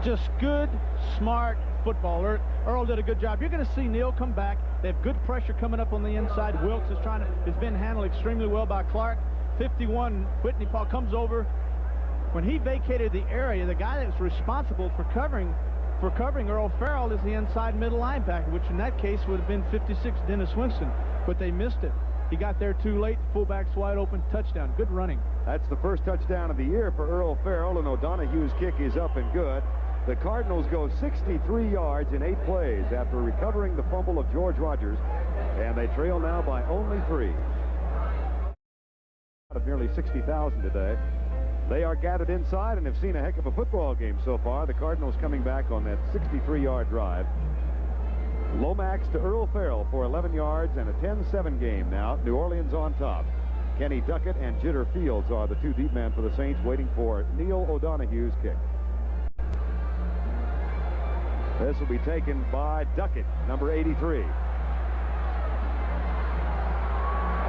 Just good, smart football. Earl did a good job. You're going to see Neal come back. They have good pressure coming up on the inside. Wilkes has been handled extremely well by Clark. 51, Whitney Paul comes over. When he vacated the area, the guy that's responsible for covering Earl Farrell is the inside middle linebacker, which in that case would have been 56, Dennis Winston. But they missed it. He got there too late. Fullback's wide open. Touchdown. Good running. That's the first touchdown of the year for Earl Farrell, and O'Donoghue's kick is up and good. The Cardinals go 63 yards in 8 plays after recovering the fumble of George Rogers, and they trail now by only 3. Out of nearly 60,000 today. They are gathered inside and have seen a heck of a football game so far. The Cardinals coming back on that 63-yard drive. Lomax to Earl Farrell for 11 yards and a 10-7 game now. New Orleans on top. Kenny Duckett and Jitter Fields are the 2 deep men for the Saints, waiting for Neal O'Donoghue's kick. This will be taken by Duckett, number 83.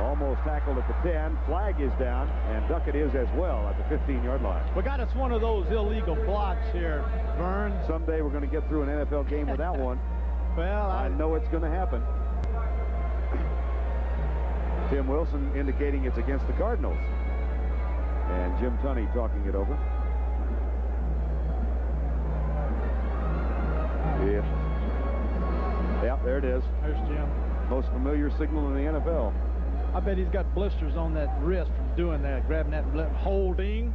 Almost tackled at the 10. Flag is down, and Duckett is as well at the 15-yard line. We got us one of those illegal blocks here, Vern. Someday we're going to get through an NFL game without one. Well, I know it's going to happen. Tim Wilson indicating it's against the Cardinals. And Jim Tunney talking it over. Yeah, there it is. There's Jim. Most familiar signal in the NFL. I bet he's got blisters on that wrist from doing that, grabbing that, holding.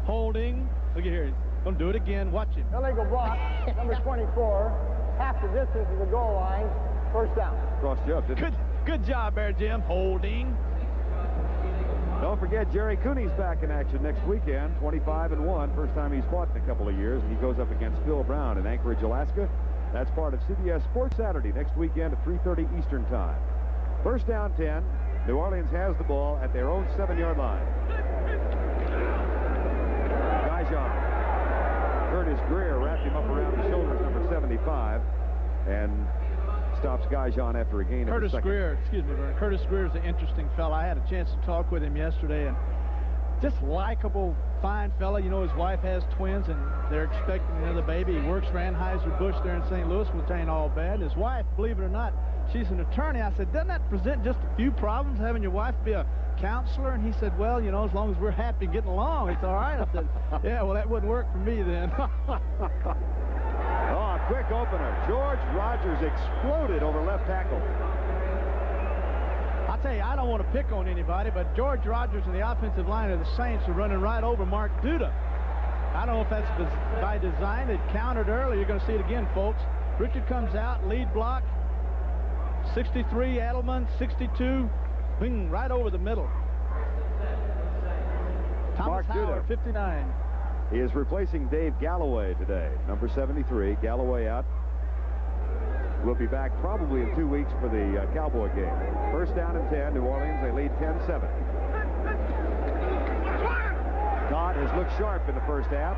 Look at here. Don't do it again. Watch him. Illegal block, number 24. Half the distance of the goal line. First down. Cross Chubb, didn't it? Good job there, Jim. Holding. Don't forget, Jerry Cooney's back in action next weekend. 25-1. First time he's fought in a couple of years. And he goes up against Phil Brown in Anchorage, Alaska. That's part of CBS Sports Saturday next weekend at 3:30 Eastern Time. First down 10. New Orleans has the ball at their own 7-yard line. Guyjon. Curtis Greer wrapped him up around the shoulders, number 75, and stops Guyjon after a gain of a second. Curtis Greer is an interesting fella. I had a chance to talk with him yesterday, and just likable, fine fella. You know, his wife has twins, and they're expecting another baby. He works for Anheuser-Busch there in St. Louis, which ain't all bad. And his wife, believe it or not, she's an attorney. I said, doesn't that present just a few problems, having your wife be a counselor? And he said, well, you know, as long as we're happy getting along, it's all right. I said, yeah, well, that wouldn't work for me then. Oh, a quick opener. George Rogers exploded over left tackle. I'll tell you, I don't want to pick on anybody, but George Rogers and the offensive line of the Saints are running right over Mark Duda. I don't know if that's by design. It countered early. You're going to see it again, folks. Richard comes out, lead block. 63, Edelman, 62. Bing, right over the middle. Thomas Mark Howard, Duda. 59. He is replacing Dave Galloway today. Number 73, Galloway out. We'll be back probably in 2 weeks for the Cowboy game. First down and 10, New Orleans. They lead 10-7. Todd has looked sharp in the first half.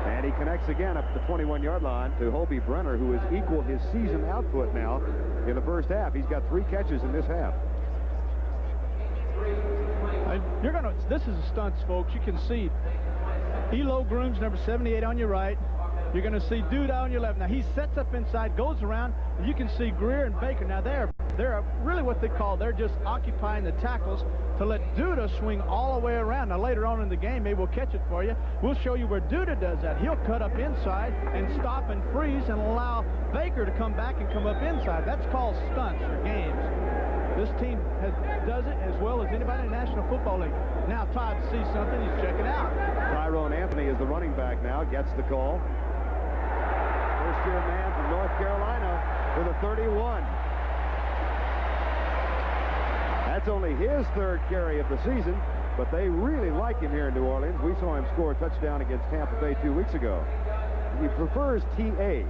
And he connects again up the 21-yard line to Hobie Brenner, who has equaled his season output now in the first half. He's got 3 catches in this half. This is a stunts, folks. You can see Elo Grooms, number 78 on your right. You're going to see Duda on your left. Now, he sets up inside, goes around, and you can see Greer and Baker. Now, they're really what they're just occupying the tackles to let Duda swing all the way around. Now, later on in the game, maybe we'll catch it for you. We'll show you where Duda does that. He'll cut up inside and stop and freeze and allow Baker to come back and come up inside. That's called stunts or games. This team does it as well as anybody in the National Football League. Now, Todd sees something. He's checking out. Tyrone Anthony is the running back now, gets the call. First-year man from North Carolina for the 31. That's only his 3rd carry of the season, but they really like him here in New Orleans. We saw him score a touchdown against Tampa Bay 2 weeks ago. He prefers T.A.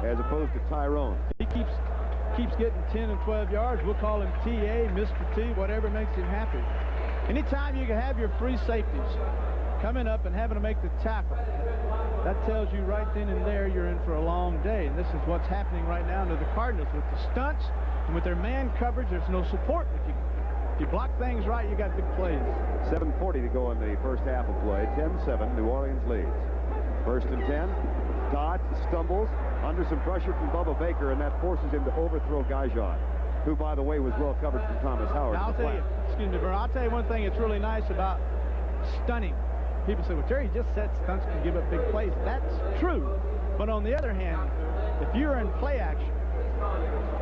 as opposed to Tyrone. He keeps getting 10 and 12 yards. We'll call him T.A., Mr. T, whatever makes him happy. Anytime you can have your free safeties coming up and having to make the tackle, that tells you right then and there you're in for a long day. And this is what's happening right now to the Cardinals with the stunts and with their man coverage. There's no support. If you block things right, you got big plays. 7:40 to go in the first half of play. 10-7, New Orleans leads. First and 10. Todd stumbles under some pressure from Bubba Baker, and that forces him to overthrow Gaijon, who, by the way, was well covered from Thomas Howard. Now, I'll tell you one thing that's really nice about stunning. People say, well, Jerry just said stunts can give up big plays. That's true. But on the other hand, if you're in play action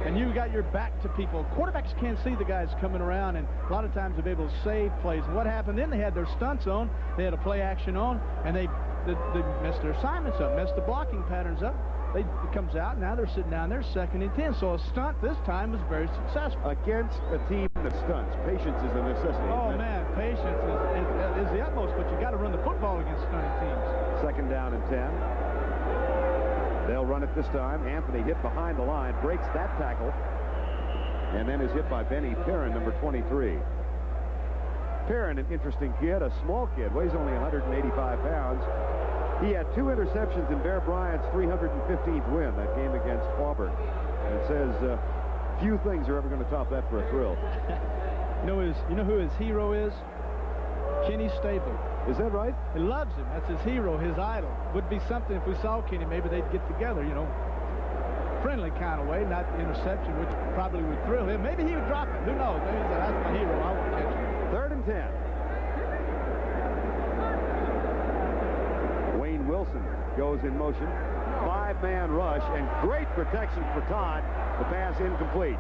and you got your back to people, quarterbacks can't see the guys coming around, and a lot of times they're able to save plays. And what happened then, they had their stunts on, they had a play action on, and they messed their assignments up, messed the blocking patterns up. It comes out, now they're sitting down there 2nd and 10. So a stunt this time was very successful. Against a team that stunts, patience is a necessity. Oh, man, patience is the utmost, but you got to run the football against stunning teams. 2nd down and 10. They'll run it this time. Anthony hit behind the line, breaks that tackle, and then is hit by Benny Perrin, number 23. Perrin, an interesting kid, a small kid, weighs only 185 pounds. He had 2 interceptions in Bear Bryant's 315th win, that game against Auburn. And it says few things are ever going to top that for a thrill. You know who his hero is? Kenny Stabler. Is that right? He loves him. That's his hero, his idol. Would be something if we saw Kenny, maybe they'd get together, you know. Friendly kind of way, not interception, which probably would thrill him. Maybe he would drop it. Who knows? Maybe he'd say, that's my hero. I want to catch him. 3rd and 10. Wilson goes in motion. 5-man rush and great protection for Todd. The pass incomplete.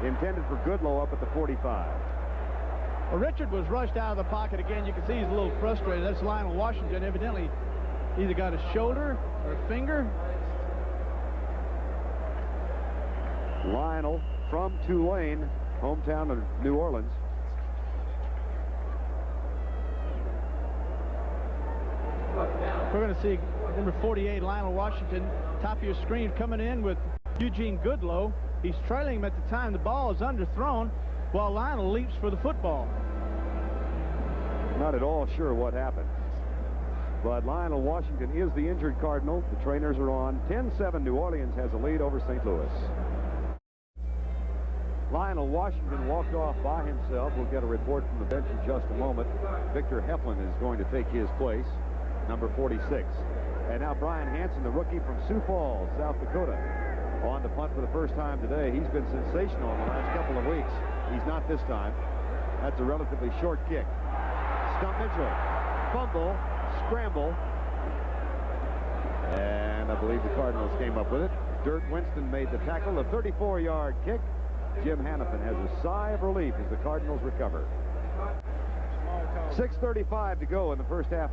Intended for Goodlow up at the 45. Well, Richard was rushed out of the pocket again. You can see he's a little frustrated. That's Lionel Washington evidently either got a shoulder or a finger. Lionel from Tulane, hometown of New Orleans. We're going to see number 48, Lionel Washington, top of your screen, coming in with Eugene Goodlow. He's trailing him at the time the ball is underthrown while Lionel leaps for the football. Not at all sure what happened. But Lionel Washington is the injured Cardinal. The trainers are on. 10-7, New Orleans has a lead over St. Louis. Lionel Washington walked off by himself. We'll get a report from the bench in just a moment. Victor Heflin is going to take his place, number 46. And now Brian Hansen, the rookie from Sioux Falls, South Dakota, on the punt for the first time today. He's been sensational in the last couple of weeks. He's not this time. That's a relatively short kick. Stump Mitchell, fumble, scramble, and I believe the Cardinals came up with it. Dirk Winston made the tackle, a 34-yard kick, Jim Hannafin has a sigh of relief as the Cardinals recover. 6:35 to go in the first half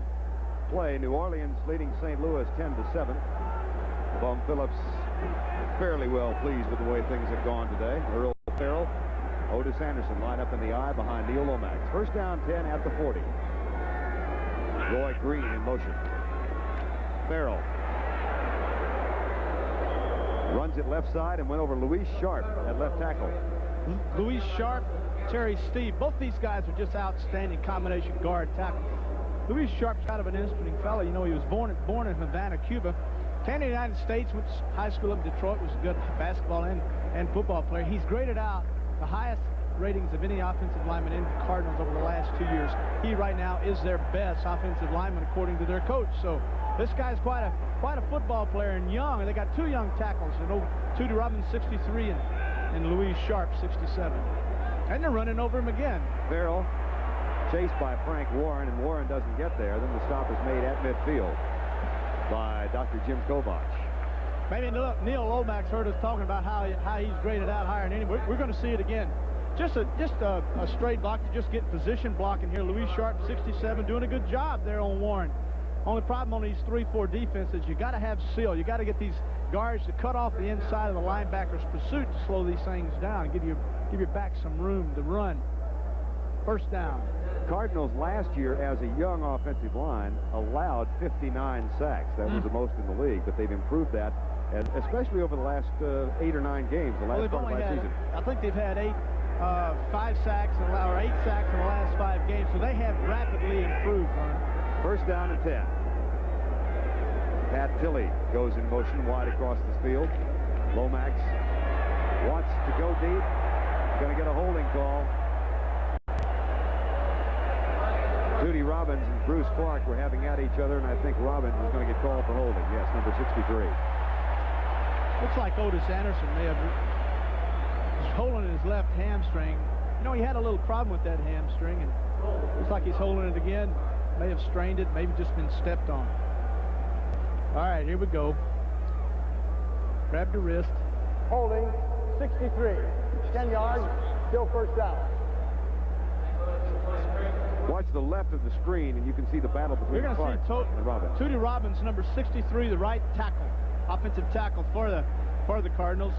play. New Orleans leading St. Louis 10-7. Bum Phillips fairly well pleased with the way things have gone today. Earl Farrell, Otis Anderson line up in the eye behind Neil Lomax. First down 10 at the 40. Roy Green in motion. Farrell runs it left side and went over Louis Sharp at left tackle. Louis Sharp, Terry Steve, both these guys are just outstanding combination guard tackle. Louis Sharp's kind of an interesting fellow. You know, he was born in Havana, Cuba. Came to the United States, went to high school up in Detroit, was a good basketball and football player. He's graded out the highest ratings of any offensive lineman in the Cardinals over the last 2 years. He right now is their best offensive lineman according to their coach. So this guy's quite a football player and young. And they got two young tackles, Tootie Robbins 63 and Louis Sharp 67. And they're running over him again. Farrell chased by Frank Warren, and Warren doesn't get there. Then the stop is made at midfield by Dr. Jim Kovach. Maybe Neil Lomax heard us talking about how he's graded out higher than anyone. We're going to see it again. Just a straight block to just get position blocking here. Louis Sharp, 67, doing a good job there on Warren. Only problem on these 3-4 defenses, you got to have seal. You got to get these guards to cut off the inside of the linebacker's pursuit to slow these things down and give your back some room to run. First down. Cardinals last year, as a young offensive line, allowed 59 sacks. That was the most in the league, but they've improved that, and especially over the last 8 or 9 games, the last part of last season. I think they've had 5 sacks or 8 sacks in the last 5 games, so they have rapidly improved. First down and 10. Pat Tilley goes in motion wide across the field. Lomax wants to go deep. Going to get a holding call. Tootie Robbins and Bruce Clark were having at each other, and I think Robbins is going to get called for holding. Yes, number 63. Looks like Otis Anderson may have holding his left hamstring. You know, he had a little problem with that hamstring, and looks like he's holding it again. May have strained it, maybe just been stepped on. All right, here we go. Grab the wrist. Holding 63. 10 yards, still first down. Watch the left of the screen, and you can see the battle between Clark and Robbins. Tootie Robbins, number 63, the right tackle, offensive tackle for the Cardinals,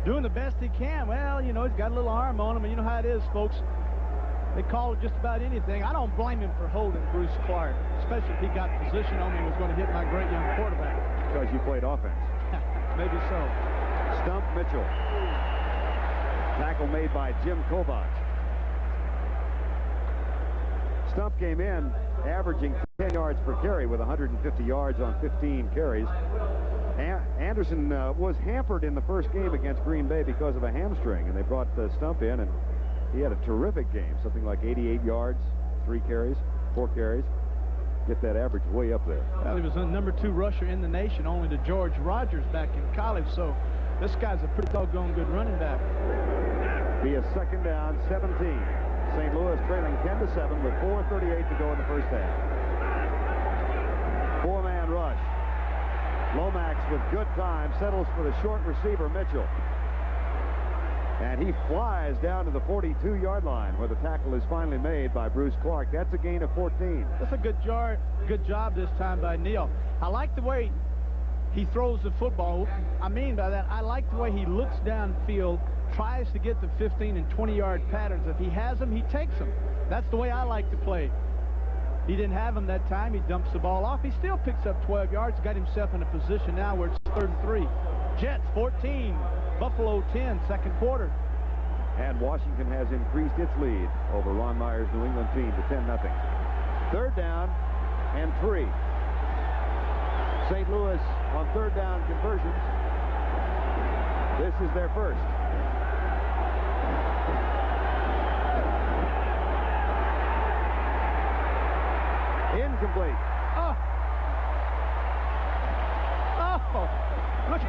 doing the best he can. Well, you know, he's got a little arm on him, and you know how it is, folks. They call it just about anything. I don't blame him for holding Bruce Clark, especially if he got position on me and was going to hit my great young quarterback. Because you played offense. Maybe so. Stump Mitchell. Tackle made by Jim Kovach. Stump came in averaging 10 yards per carry with 150 yards on 15 carries. Anderson was hampered in the first game against Green Bay because of a hamstring, and they brought Stump in, and he had a terrific game, something like 88 yards, 4 carries. Get that average way up there. Well, he was the number 2 rusher in the nation, only to George Rogers back in college, so this guy's a pretty doggone good running back. Be a second down, 17. St. Louis trailing 10-7 with 4:38 to go in the first half. 4-man rush. Lomax with good time settles for the short receiver, Mitchell. And he flies down to the 42-yard line where the tackle is finally made by Bruce Clark. That's a gain of 14. That's a good job this time by Neil. I like the way he throws the football. I mean by that, I like the way he looks downfield, tries to get the 15 and 20-yard patterns. If he has them, he takes them. That's the way I like to play. He didn't have them that time. He dumps the ball off. He still picks up 12 yards, got himself in a position now where it's 3rd and 3. Jets 14, Buffalo 10, second quarter. And Washington has increased its lead over Ron Meyer's New England team to 10-0. 3rd down and 3. St. Louis on 3rd down conversions. This is their first. Incomplete. Oh, look.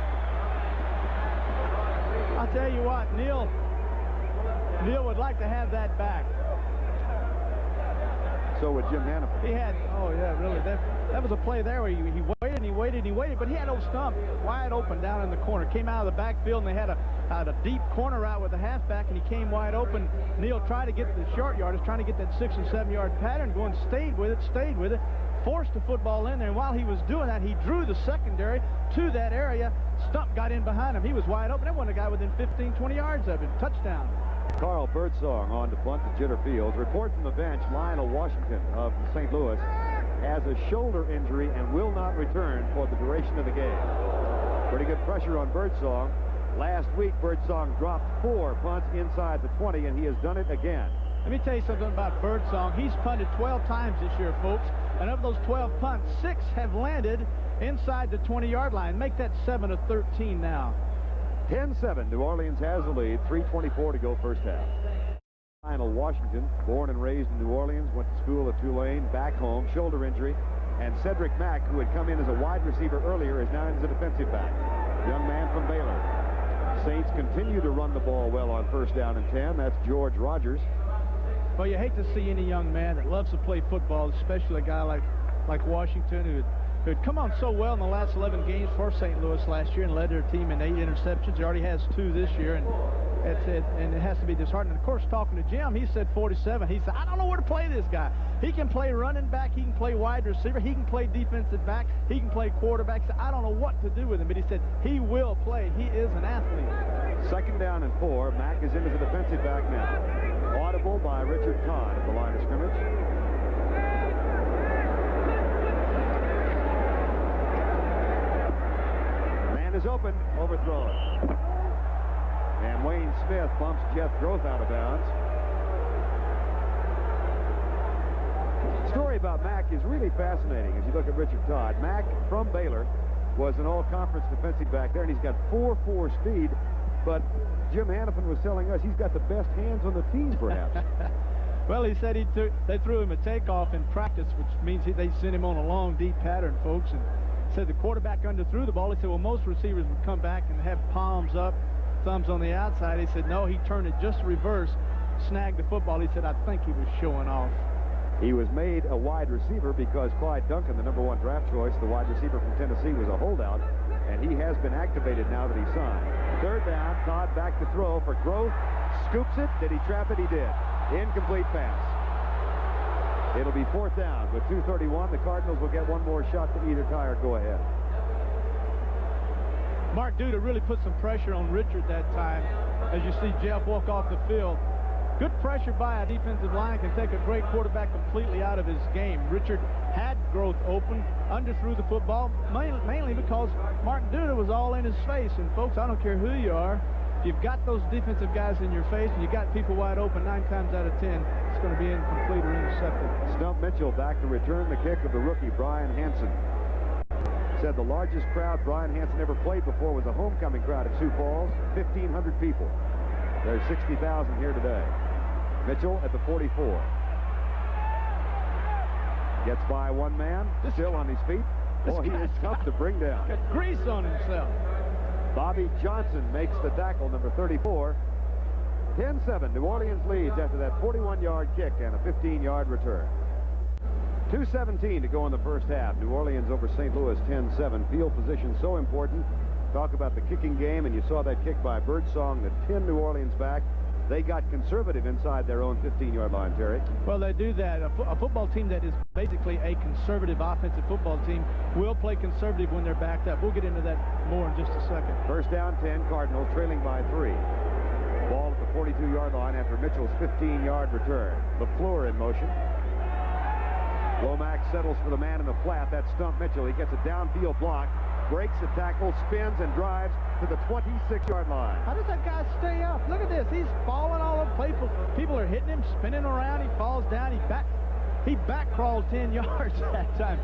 I'll tell you what, Neil would like to have that back. So would Jim Hannafin. He had, oh yeah, really. That was a play there where he waited and he waited and he waited, but he had old Stump wide open down in the corner. Came out of the backfield, and they had a deep corner out with the halfback, and he came wide open. Neal tried to get the short yardage, trying to get that 6- and 7-yard pattern going, stayed with it, forced the football in there, and while he was doing that, he drew the secondary to that area. Stump got in behind him. He was wide open. There wasn't a guy within 15, 20 yards of him. Touchdown. Carl Birdsong on to punt to Jitter Fields. Report from the bench, Lionel Washington of St. Louis has a shoulder injury and will not return for the duration of the game. Pretty good pressure on Birdsong. Last week, Birdsong dropped 4 punts inside the 20, and he has done it again. Let me tell you something about Birdsong. He's punted 12 times this year, folks, and of those 12 punts, 6 have landed inside the 20-yard line. Make that 7 of 13 now. 10-7, New Orleans has the lead. 3:24 to go first half. Lionel Washington, born and raised in New Orleans, went to school at Tulane, back home, shoulder injury. And Cedric Mack, who had come in as a wide receiver earlier, is now in as a defensive back. Young man from Baylor. Saints continue to run the ball well on first down and 10. That's George Rogers. Well, you hate to see any young man that loves to play football, especially a guy like Washington, who had come on so well in the last 11 games for St. Louis last year and led their team in 8 interceptions. He already has 2 this year, and it has to be disheartening. Of course, talking to Jim, he said 47. He said, I don't know where to play this guy. He can play running back. He can play wide receiver. He can play defensive back. He can play quarterback. So I don't know what to do with him, but he said he will play. He is an athlete. Second down and 4. Mack is in as a defensive back now. Audible by Richard Todd at the line of scrimmage. Man is open, overthrown. And Wayne Smith bumps Jeff Groth out of bounds. The story about Mack is really fascinating as you look at Richard Todd. Mack from Baylor was an all-conference defensive back there, and he's got 4.4 speed. But Jim Hannafin was telling us he's got the best hands on the team, perhaps. Well, he said they threw him a takeoff in practice, which means they sent him on a long, deep pattern, folks. And said the quarterback underthrew the ball. He said, well, most receivers would come back and have palms up, thumbs on the outside. He said, no, he turned it just reverse, snagged the football. He said, I think he was showing off. He was made a wide receiver because Clyde Duncan, the #1 draft choice, the wide receiver from Tennessee, was a holdout, and he has been activated now that he signed. Third down, Todd back to throw for Groth. Scoops it. Did he trap it? He did. Incomplete pass. It'll be 4th down. With 2:31, the Cardinals will get one more shot to either tie or go ahead. Mark Duda really put some pressure on Richard that time. As you see Jeff walk off the field, good pressure by a defensive line can take a great quarterback completely out of his game. Richard had Groth open, underthrew the football, mainly because Mark Duda was all in his face. And folks, I don't care who you are, if you've got those defensive guys in your face and you got people wide open 9 times out of 10, it's going to be incomplete or intercepted. Stump Mitchell back to return the kick of the rookie Brian Hansen. Said the largest crowd Brian Hansen ever played before was a homecoming crowd at Sioux Falls, 1,500 people. There's 60,000 here today. Mitchell at the 44. Gets by one man, still on his feet. Boy, he is tough to bring down. Got grease on himself. Bobby Johnson makes the tackle, number 34. 10-7, New Orleans leads after that 41-yard kick and a 15-yard return. 2:17 to go in the first half. New Orleans over St. Louis 10-7. Field position so important. Talk about the kicking game, and you saw that kick by Birdsong that pinned New Orleans back. They got conservative inside their own 15-yard line, Terry. Well, they do that. A football team that is basically a conservative offensive football team will play conservative when they're backed up. We'll get into that more in just a second. First down, 10, Cardinals trailing by 3. Ball at the 42-yard line after Mitchell's 15-yard return. LaFleur in motion. Lomax settles for the man in the flat. That's Stump Mitchell. He gets a downfield block, breaks the tackle, spins, and drives to the 26-yard line. How does that guy stay up? Look at this. He's falling all over. People are hitting him, spinning around. He falls down. He back crawled 10 yards that time.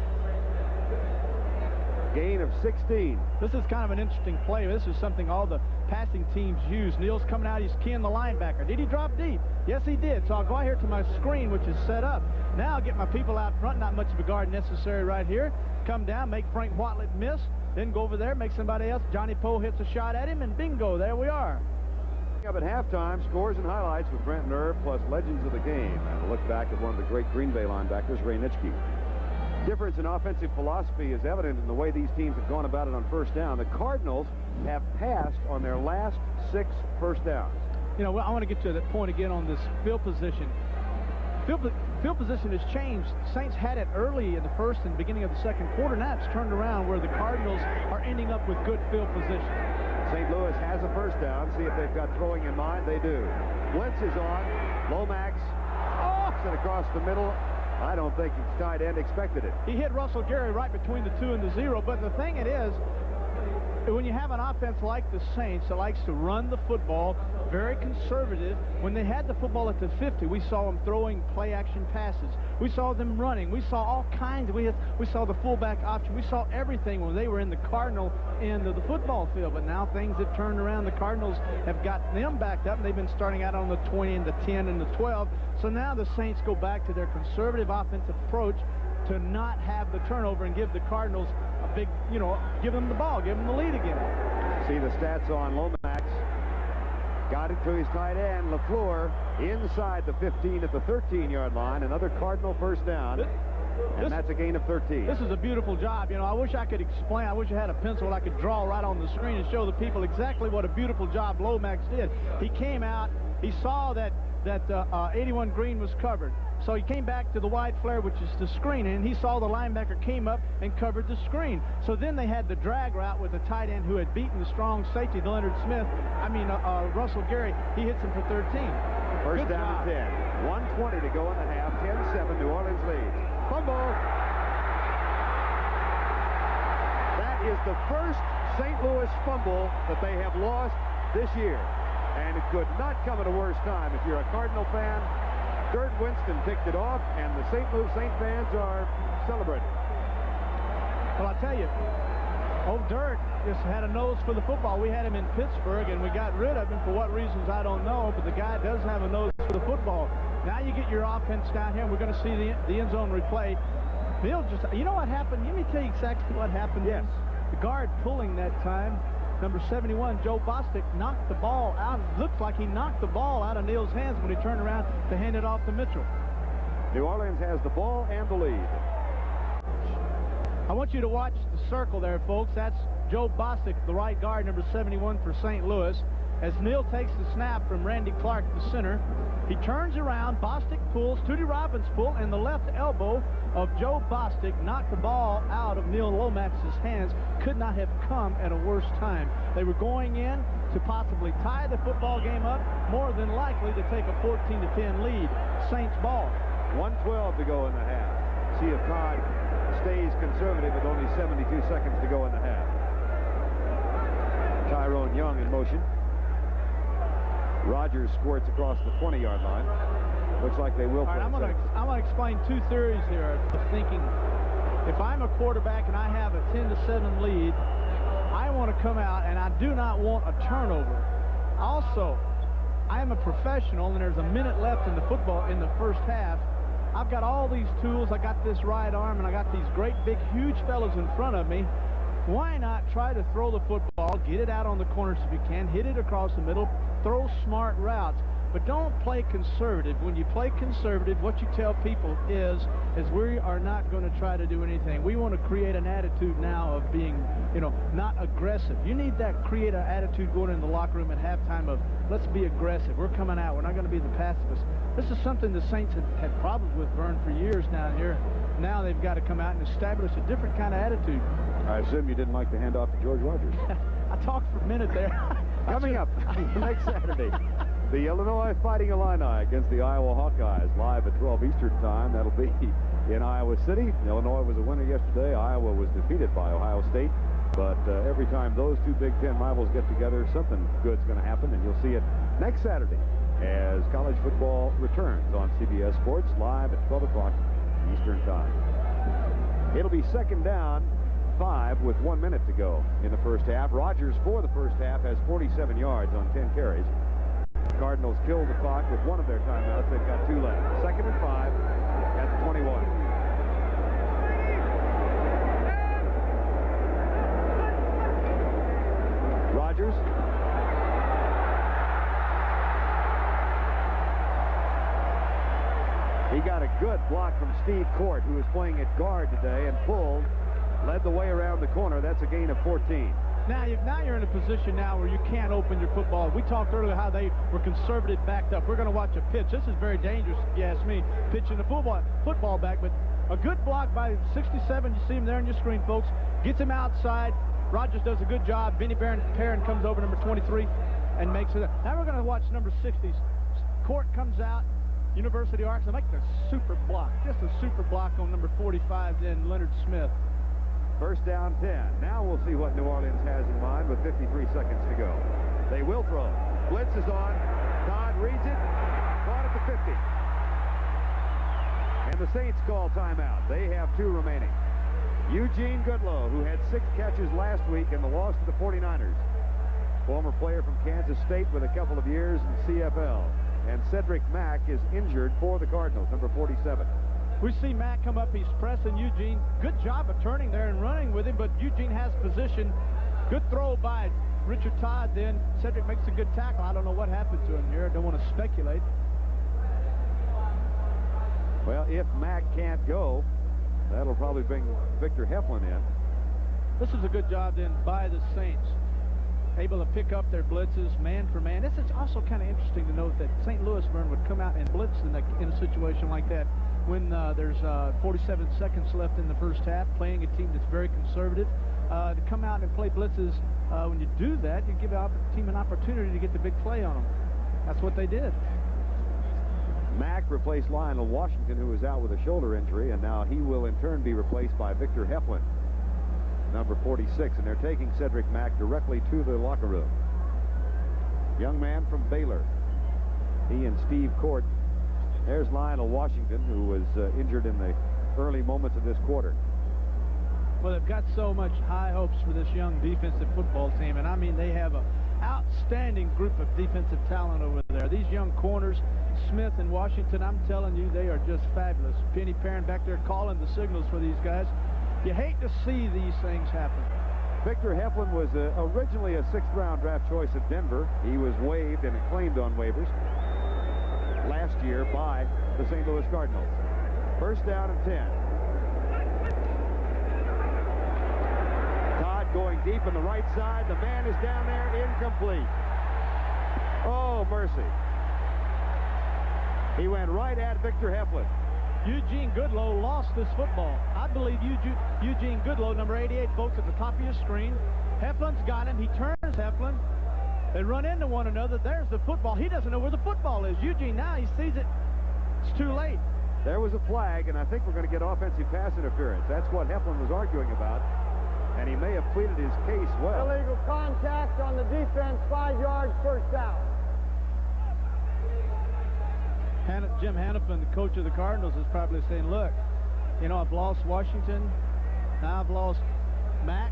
Gain of 16. This is kind of an interesting play. This is something all the passing teams use. Neal's coming out. He's keying the linebacker. Did he drop deep? Yes, he did. So I'll go out here to my screen, which is set up. Now I'll get my people out front. Not much of a guard necessary right here. Come down, make Frank Watlett miss. Then go over there, make somebody else. Johnny Poe hits a shot at him, and bingo, there we are. Up at halftime, scores and highlights with Brent Nerve plus legends of the game. And a look back at one of the great Green Bay linebackers, Ray Nitschke. Difference in offensive philosophy is evident in the way these teams have gone about it on first down. The Cardinals have passed on their last 6 first downs. You know, I want to get to that point again on this field position. Field position has changed. Saints had it early in the first and beginning of the second quarter. Now it's turned around where the Cardinals are ending up with good field position. St. Louis has a first down. See if they've got throwing in mind. They do. Blitz is on. Lomax it across the middle. I don't think his tight end expected it. He hit Russell Gary right between the 2 and the 0. But the thing it is, when you have an offense like the Saints that likes to run the football, very conservative, when they had the football at the 50, we saw them throwing play-action passes. We saw them running. We saw all kinds. We saw the fullback option. We saw everything when they were in the Cardinal end of the football field. But now things have turned around. The Cardinals have got them backed up, and they've been starting out on the 20 and the 10 and the 12. So now the Saints go back to their conservative offensive approach to not have the turnover and give the Cardinals a big, give them the ball, give them the lead again. See the stats on Lomax. Got it to his tight end, LaFleur, inside the 15 at the 13-yard line. Another Cardinal first down, and that's a gain of 13. This is a beautiful job. I wish I could explain. I wish I had a pencil I could draw right on the screen and show the people exactly what a beautiful job Lomax did. He came out, he saw that 81 green was covered. So he came back to the wide flare, which is the screen, and he saw the linebacker came up and covered the screen. So then they had the drag route with the tight end who had beaten the strong safety, Leonard Smith. Russell Gary. He hits him for 13. First down and 10. 1:20 to go in the half. 10-7, New Orleans leads. Fumble. That is the first St. Louis fumble that they have lost this year. And it could not come at a worse time. If you're a Cardinal fan, Dirt Winston picked it off, and the St. Louis Saint fans are celebrating. Well, I'll tell you, old Dirt just had a nose for the football. We had him in Pittsburgh, and we got rid of him for what reasons I don't know, but the guy does have a nose for the football. Now you get your offense down here, and we're going to see the end zone replay. Bill you know what happened? Let me tell you exactly what happened. Yes. The guard pulling that time, number 71, Joe Bostic, knocked the ball out. Looks like he knocked the ball out of Neal's hands when he turned around to hand it off to Mitchell. New Orleans has the ball and the lead. I want you to watch the circle there, folks. That's Joe Bostic, the right guard, number 71 for St. Louis. As Neal takes the snap from Randy Clark, the center, he turns around, Bostic pulls, Tootie Robbins pull, and the left elbow of Joe Bostic knocked the ball out of Neal Lomax's hands. Could not have come at a worse time. They were going in to possibly tie the football game up, more than likely to take a 14-10 lead. Saints ball. 1:12 to go in the half. See if Todd stays conservative with only 72 seconds to go in the half. Tyrone Young in motion. Rogers squirts across the 20-yard line. Looks like they will. All right, I'm going to explain two theories here of thinking. If I'm a quarterback and I have a 10-7 lead, I want to come out and I do not want a turnover. Also, I am a professional and there's a minute left in the football in the first half. I've got all these tools. I got this right arm and I got these great big huge fellows in front of me. Why not try to throw the football, get it out on the corners if you can, hit it across the middle, throw smart routes, but don't play conservative. When you play conservative, what you tell people is we are not going to try to do anything. We want to create an attitude now of being, not aggressive. You need that create an attitude going in the locker room at halftime of let's be aggressive. We're coming out. We're not going to be the pacifists. This is something the Saints had problems with, Vern, for years down here. Now they've got to come out and establish a different kind of attitude. I assume you didn't like the handoff to George Rogers. I talked for a minute there. Coming up next Saturday, the Illinois Fighting Illini against the Iowa Hawkeyes, live at 12 Eastern time. That'll be in Iowa City. Illinois was a winner yesterday. Iowa was defeated by Ohio State. But every time those two Big Ten rivals get together, something good's going to happen, and you'll see it next Saturday as college football returns on CBS Sports, live at 12 o'clock Eastern time. It'll be second down, 5 with 1 minute to go in the first half. Rogers for the first half has 47 yards on 10 carries. Cardinals killed the clock with one of their timeouts. They've got 2 left. Second and 5 at the 21. Rogers. He got a good block from Steve Court, who is playing at guard today, and pulled, led the way around the corner. That's a gain of 14. Now you're in a position now where you can't open your football. We talked earlier how they were conservative backed up. We're going to watch a pitch. This is very dangerous, if you ask me, pitching the football back. But a good block by 67, you see him there on your screen, folks. Gets him outside. Rogers does a good job. Vinny Perrin comes over, number 23, and makes it. Now we're going to watch number 60. Court comes out. University of Arkansas make the super block. Just a super block on number 45, then Leonard Smith. First down 10. Now we'll see what New Orleans has in mind with 53 seconds to go. They will throw. Blitz is on. Todd reads it. Caught at the 50. And the Saints call timeout. They have 2 remaining. Eugene Goodlow, who had 6 catches last week in the loss to the 49ers. Former player from Kansas State with a couple of years in CFL. And Cedric Mack is injured for the Cardinals, number 47. We see Matt come up. He's pressing Eugene. Good job of turning there and running with him, but Eugene has position. Good throw by Richard Todd then. Cedric makes a good tackle. I don't know what happened to him here. I don't want to speculate. Well, if Mack can't go, that'll probably bring Victor Heflin in. This is a good job then by the Saints. Able to pick up their blitzes man for man. This is also kind of interesting to note that St. Louis would come out and blitz in a situation like that when there's 47 seconds left in the first half, playing a team that's very conservative. To come out and play blitzes, when you do that, you give a team an opportunity to get the big play on them. That's what they did. Mack replaced Lionel Washington, who was out with a shoulder injury, and now he will in turn be replaced by Victor Heflin, number 46, and they're taking Cedric Mack directly to the locker room. Young man from Baylor. He and Steve Court. There's Lionel Washington, who was injured in the early moments of this quarter. Well, they've got so much high hopes for this young defensive football team, and I mean they have an outstanding group of defensive talent over there. These young corners, Smith and Washington, I'm telling you, they are just fabulous. Penny Perrin back there calling the signals for these guys. You hate to see these things happen. Victor Heflin was originally a 6th-round draft choice at Denver. He was waived and claimed on waivers last year by the St. Louis Cardinals. First down and 10. Todd going deep on the right side. The man is down there, incomplete. Oh, mercy. He went right at Victor Heflin. Eugene Goodlow lost this football. I believe Eugene Goodlow, number 88, folks, at the top of your screen. Heflin's got him. He turns Heflin. They run into one another. There's the football. He doesn't know where the football is. Eugene, now he sees it. It's too late. There was a flag, and I think we're going to get offensive pass interference. That's what Heflin was arguing about, and he may have pleaded his case well. Illegal contact on the defense, 5 yards, first down. Jim Hannafin, the coach of the Cardinals, is probably saying, look, you know, I've lost Washington. Now I've lost Mack.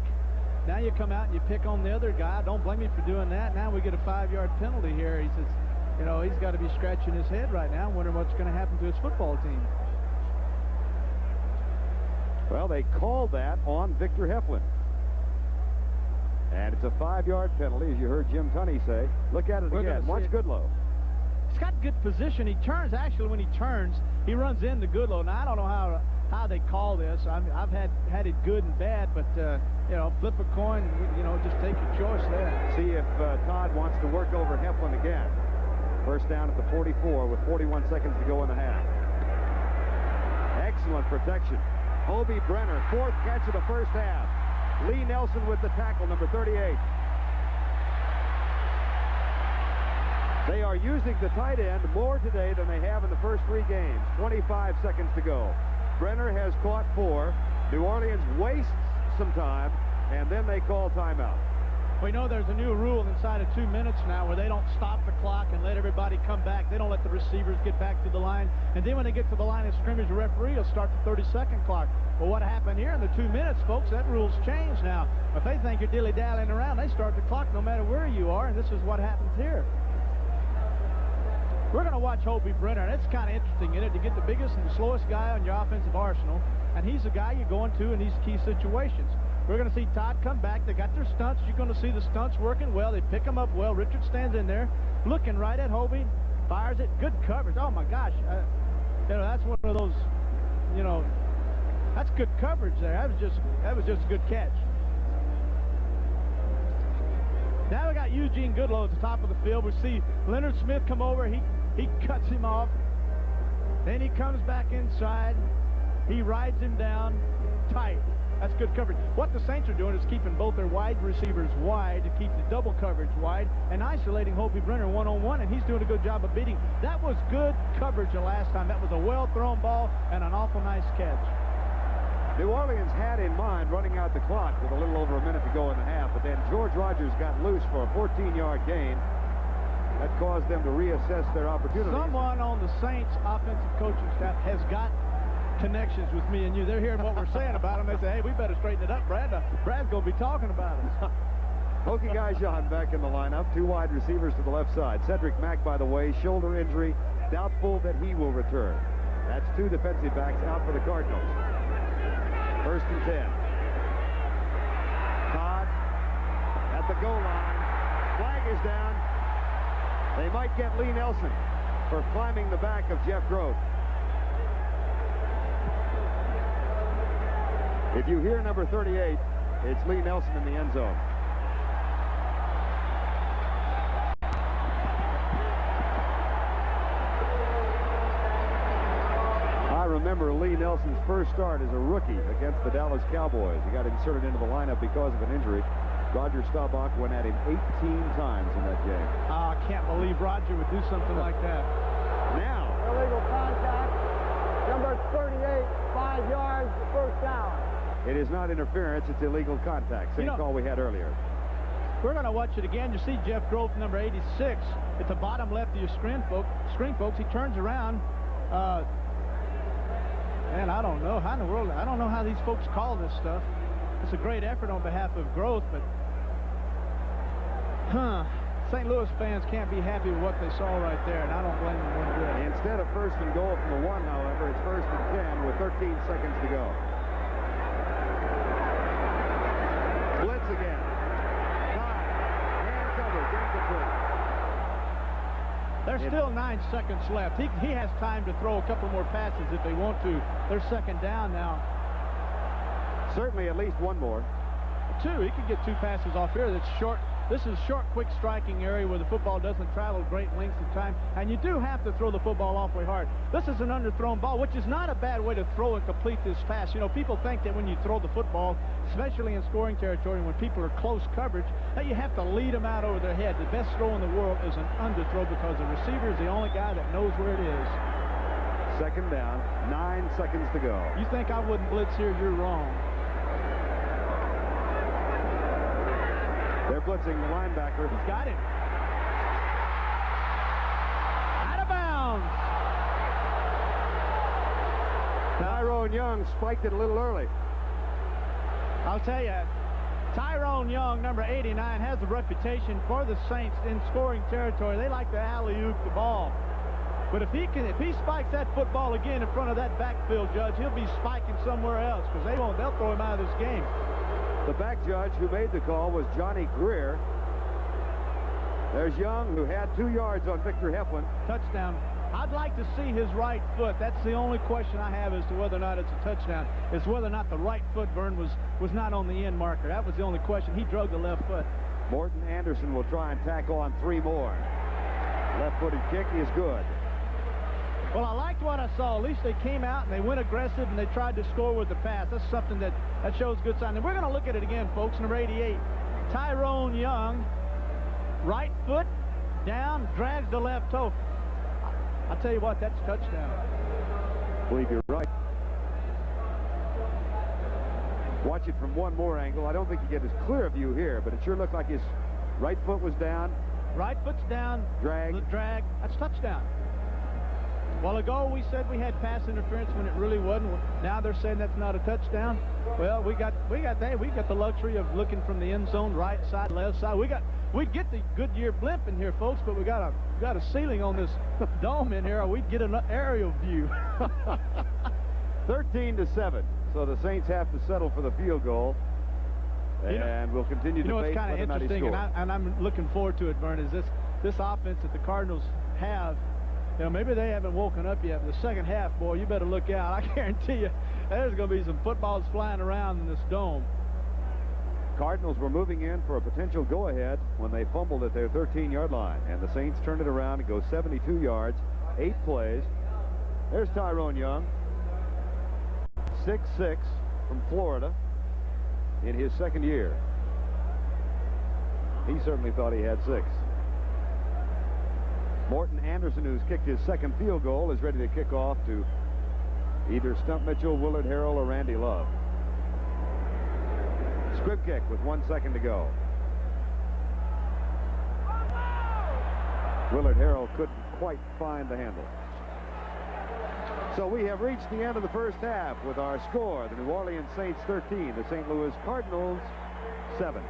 Now you come out and you pick on the other guy. Don't blame me for doing that. Now we get a 5-yard penalty here. He says, you know, he's got to be scratching his head right now, wondering what's going to happen to his football team. Well, they called that on Victor Heflin. And it's a 5-yard penalty, as you heard Jim Tunney say. Look at it again. Watch Goodlow. He's got good position. He turns, actually, when he turns, he runs into Goodlow. Now, I don't know how they call this. I've had it good and bad, but, you know, flip a coin, you know, just take your choice there. See if Todd wants to work over Heflin again. First down at the 44 with 41 seconds to go in the half. Excellent protection. Hobie Brenner, 4th catch of the first half. Lee Nelson with the tackle, number 38. They are using the tight end more today than they have in the first 3 games. 25 seconds to go. Brenner has caught 4. New Orleans wastes some time, and then they call timeout. We know there's a new rule inside of 2 minutes now where they don't stop the clock and let everybody come back. They don't let the receivers get back to the line. And then when they get to the line of scrimmage, the referee will start the 30-second clock. Well, what happened here in the 2 minutes, folks, that rule's changed now. If they think you're dilly-dallying around, they start the clock no matter where you are, and this is what happens here. We're going to watch Hobie Brenner, and it's kind of interesting, isn't it, to get the biggest and the slowest guy on your offensive arsenal, and he's the guy you're going to in these key situations. We're going to see Todd come back. They got their stunts. You're going to see the stunts working well. They pick them up well. Richard stands in there, looking right at Hobie, fires it. Good coverage. Oh, my gosh. You know, that's one of those, you know, that's good coverage there. That was just a good catch. Now we got Eugene Goodlow at the top of the field. We see Leonard Smith come over. He cuts him off. Then he comes back inside. He rides him down tight. That's good coverage. What the Saints are doing is keeping both their wide receivers wide to keep the double coverage wide and isolating Hobie Brenner one-on-one, and he's doing a good job of beating. That was good coverage the last time. That was a well-thrown ball and an awful nice catch. New Orleans had in mind running out the clock with a little over a minute to go in the half, but then George Rogers got loose for a 14-yard gain. That caused them to reassess their opportunities. Someone on the Saints offensive coaching staff has got connections with me and you. They're hearing what we're saying about him. They say, hey, we better straighten it up, Brad. Brad's going to be talking about us. Hokie Gajan back in the lineup. Two wide receivers to the left side. Cedric Mack, by the way, shoulder injury. Doubtful that he will return. That's two defensive backs out for the Cardinals. 1st and 10. Todd at the goal line. Flag is down. They might get Lee Nelson for climbing the back of Jeff Groth. If you hear number 38, it's Lee Nelson in the end zone. I remember Lee Nelson's first start as a rookie against the Dallas Cowboys. He got inserted into the lineup because of an injury. Roger Staubach went at him 18 times in that game. I can't believe Roger would do something like that. Now. Illegal contact. Number 38, 5 yards, first down. It is not interference, it's illegal contact. Same call we had earlier. We're going to watch it again. You see Jeff Groth, number 86, at the bottom left of your screen, folks. He turns around. Man, I don't know. How in the world? I don't know how these folks call this stuff. It's a great effort on behalf of Groth, but St. Louis fans can't be happy with what they saw right there, and I don't blame them one bit. Instead of 1st and goal from the 1, however, it's 1st and 10 with 13 seconds to go. Blitz again. Todd, hand coverage, incomplete. There's still 9 seconds left. He has time to throw a couple more passes if they want to. They're second down now. Certainly at least one more. 2. He could get 2 passes off here. That's short. This is short, quick striking area where the football doesn't travel great lengths of time, and you do have to throw the football awfully hard. This is an underthrown ball, which is not a bad way to throw and complete this pass. You know, people think that when you throw the football, especially in scoring territory, when people are close coverage, that you have to lead them out over their head. The best throw in the world is an underthrow because the receiver is the only guy that knows where it is. Second down, 9 seconds to go. You think I wouldn't blitz here, you're wrong. They're blitzing the linebacker. He's got him. Out of bounds. Tyrone Young spiked it a little early. I'll tell you, Tyrone Young, number 89, has a reputation for the Saints in scoring territory. They like to alley-oop the ball. But if he spikes that football again in front of that backfield judge, he'll be spiking somewhere else because they'll throw him out of this game. The back judge who made the call was Johnny Greer. There's Young, who had 2 yards on Victor Heflin. Touchdown. I'd like to see his right foot. That's the only question I have as to whether or not it's a touchdown, is whether or not the right foot, Vern, was not on the end marker. That was the only question. He drug the left foot. Morton Anderson will try and tack on 3 more. Left-footed kick is good. Well, I liked what I saw. At least they came out and they went aggressive and they tried to score with the pass. That's something that shows good sign. And we're going to look at it again, folks. Number 88, Tyrone Young, right foot down, drags the left toe. I'll tell you what, that's a touchdown. I believe you're right. Watch it from one more angle. I don't think you get as clear a view here, but it sure looked like his right foot was down. Right foot's down. Drag. The drag. That's touchdown. A while ago, we said we had pass interference when it really wasn't. Now they're saying that's not a touchdown. Well, we got the luxury of looking from the end zone, right side, left side. We'd get the Goodyear blimp in here, folks, but we got a ceiling on this dome in here, or we'd get an aerial view. 13-7. So the Saints have to settle for the field goal. And we'll continue to debate what's kind of interesting, and I'm looking forward to it, Vern, is this offense that the Cardinals have You know, maybe they haven't woken up yet. The second half, boy, you better look out. I guarantee you there's going to be some footballs flying around in this dome. Cardinals were moving in for a potential go-ahead when they fumbled at their 13-yard line, and the Saints turned it around and go 72 yards, 8 plays. There's Tyrone Young, 6'6", from Florida in his second year. He certainly thought he had 6. Morton Anderson, who's kicked his second field goal, is ready to kick off to either Stump Mitchell, Willard Harrell, or Randy Love. Squib kick with 1 second to go. Willard Harrell couldn't quite find the handle. So we have reached the end of the first half with our score: the New Orleans Saints 13, the St. Louis Cardinals 7.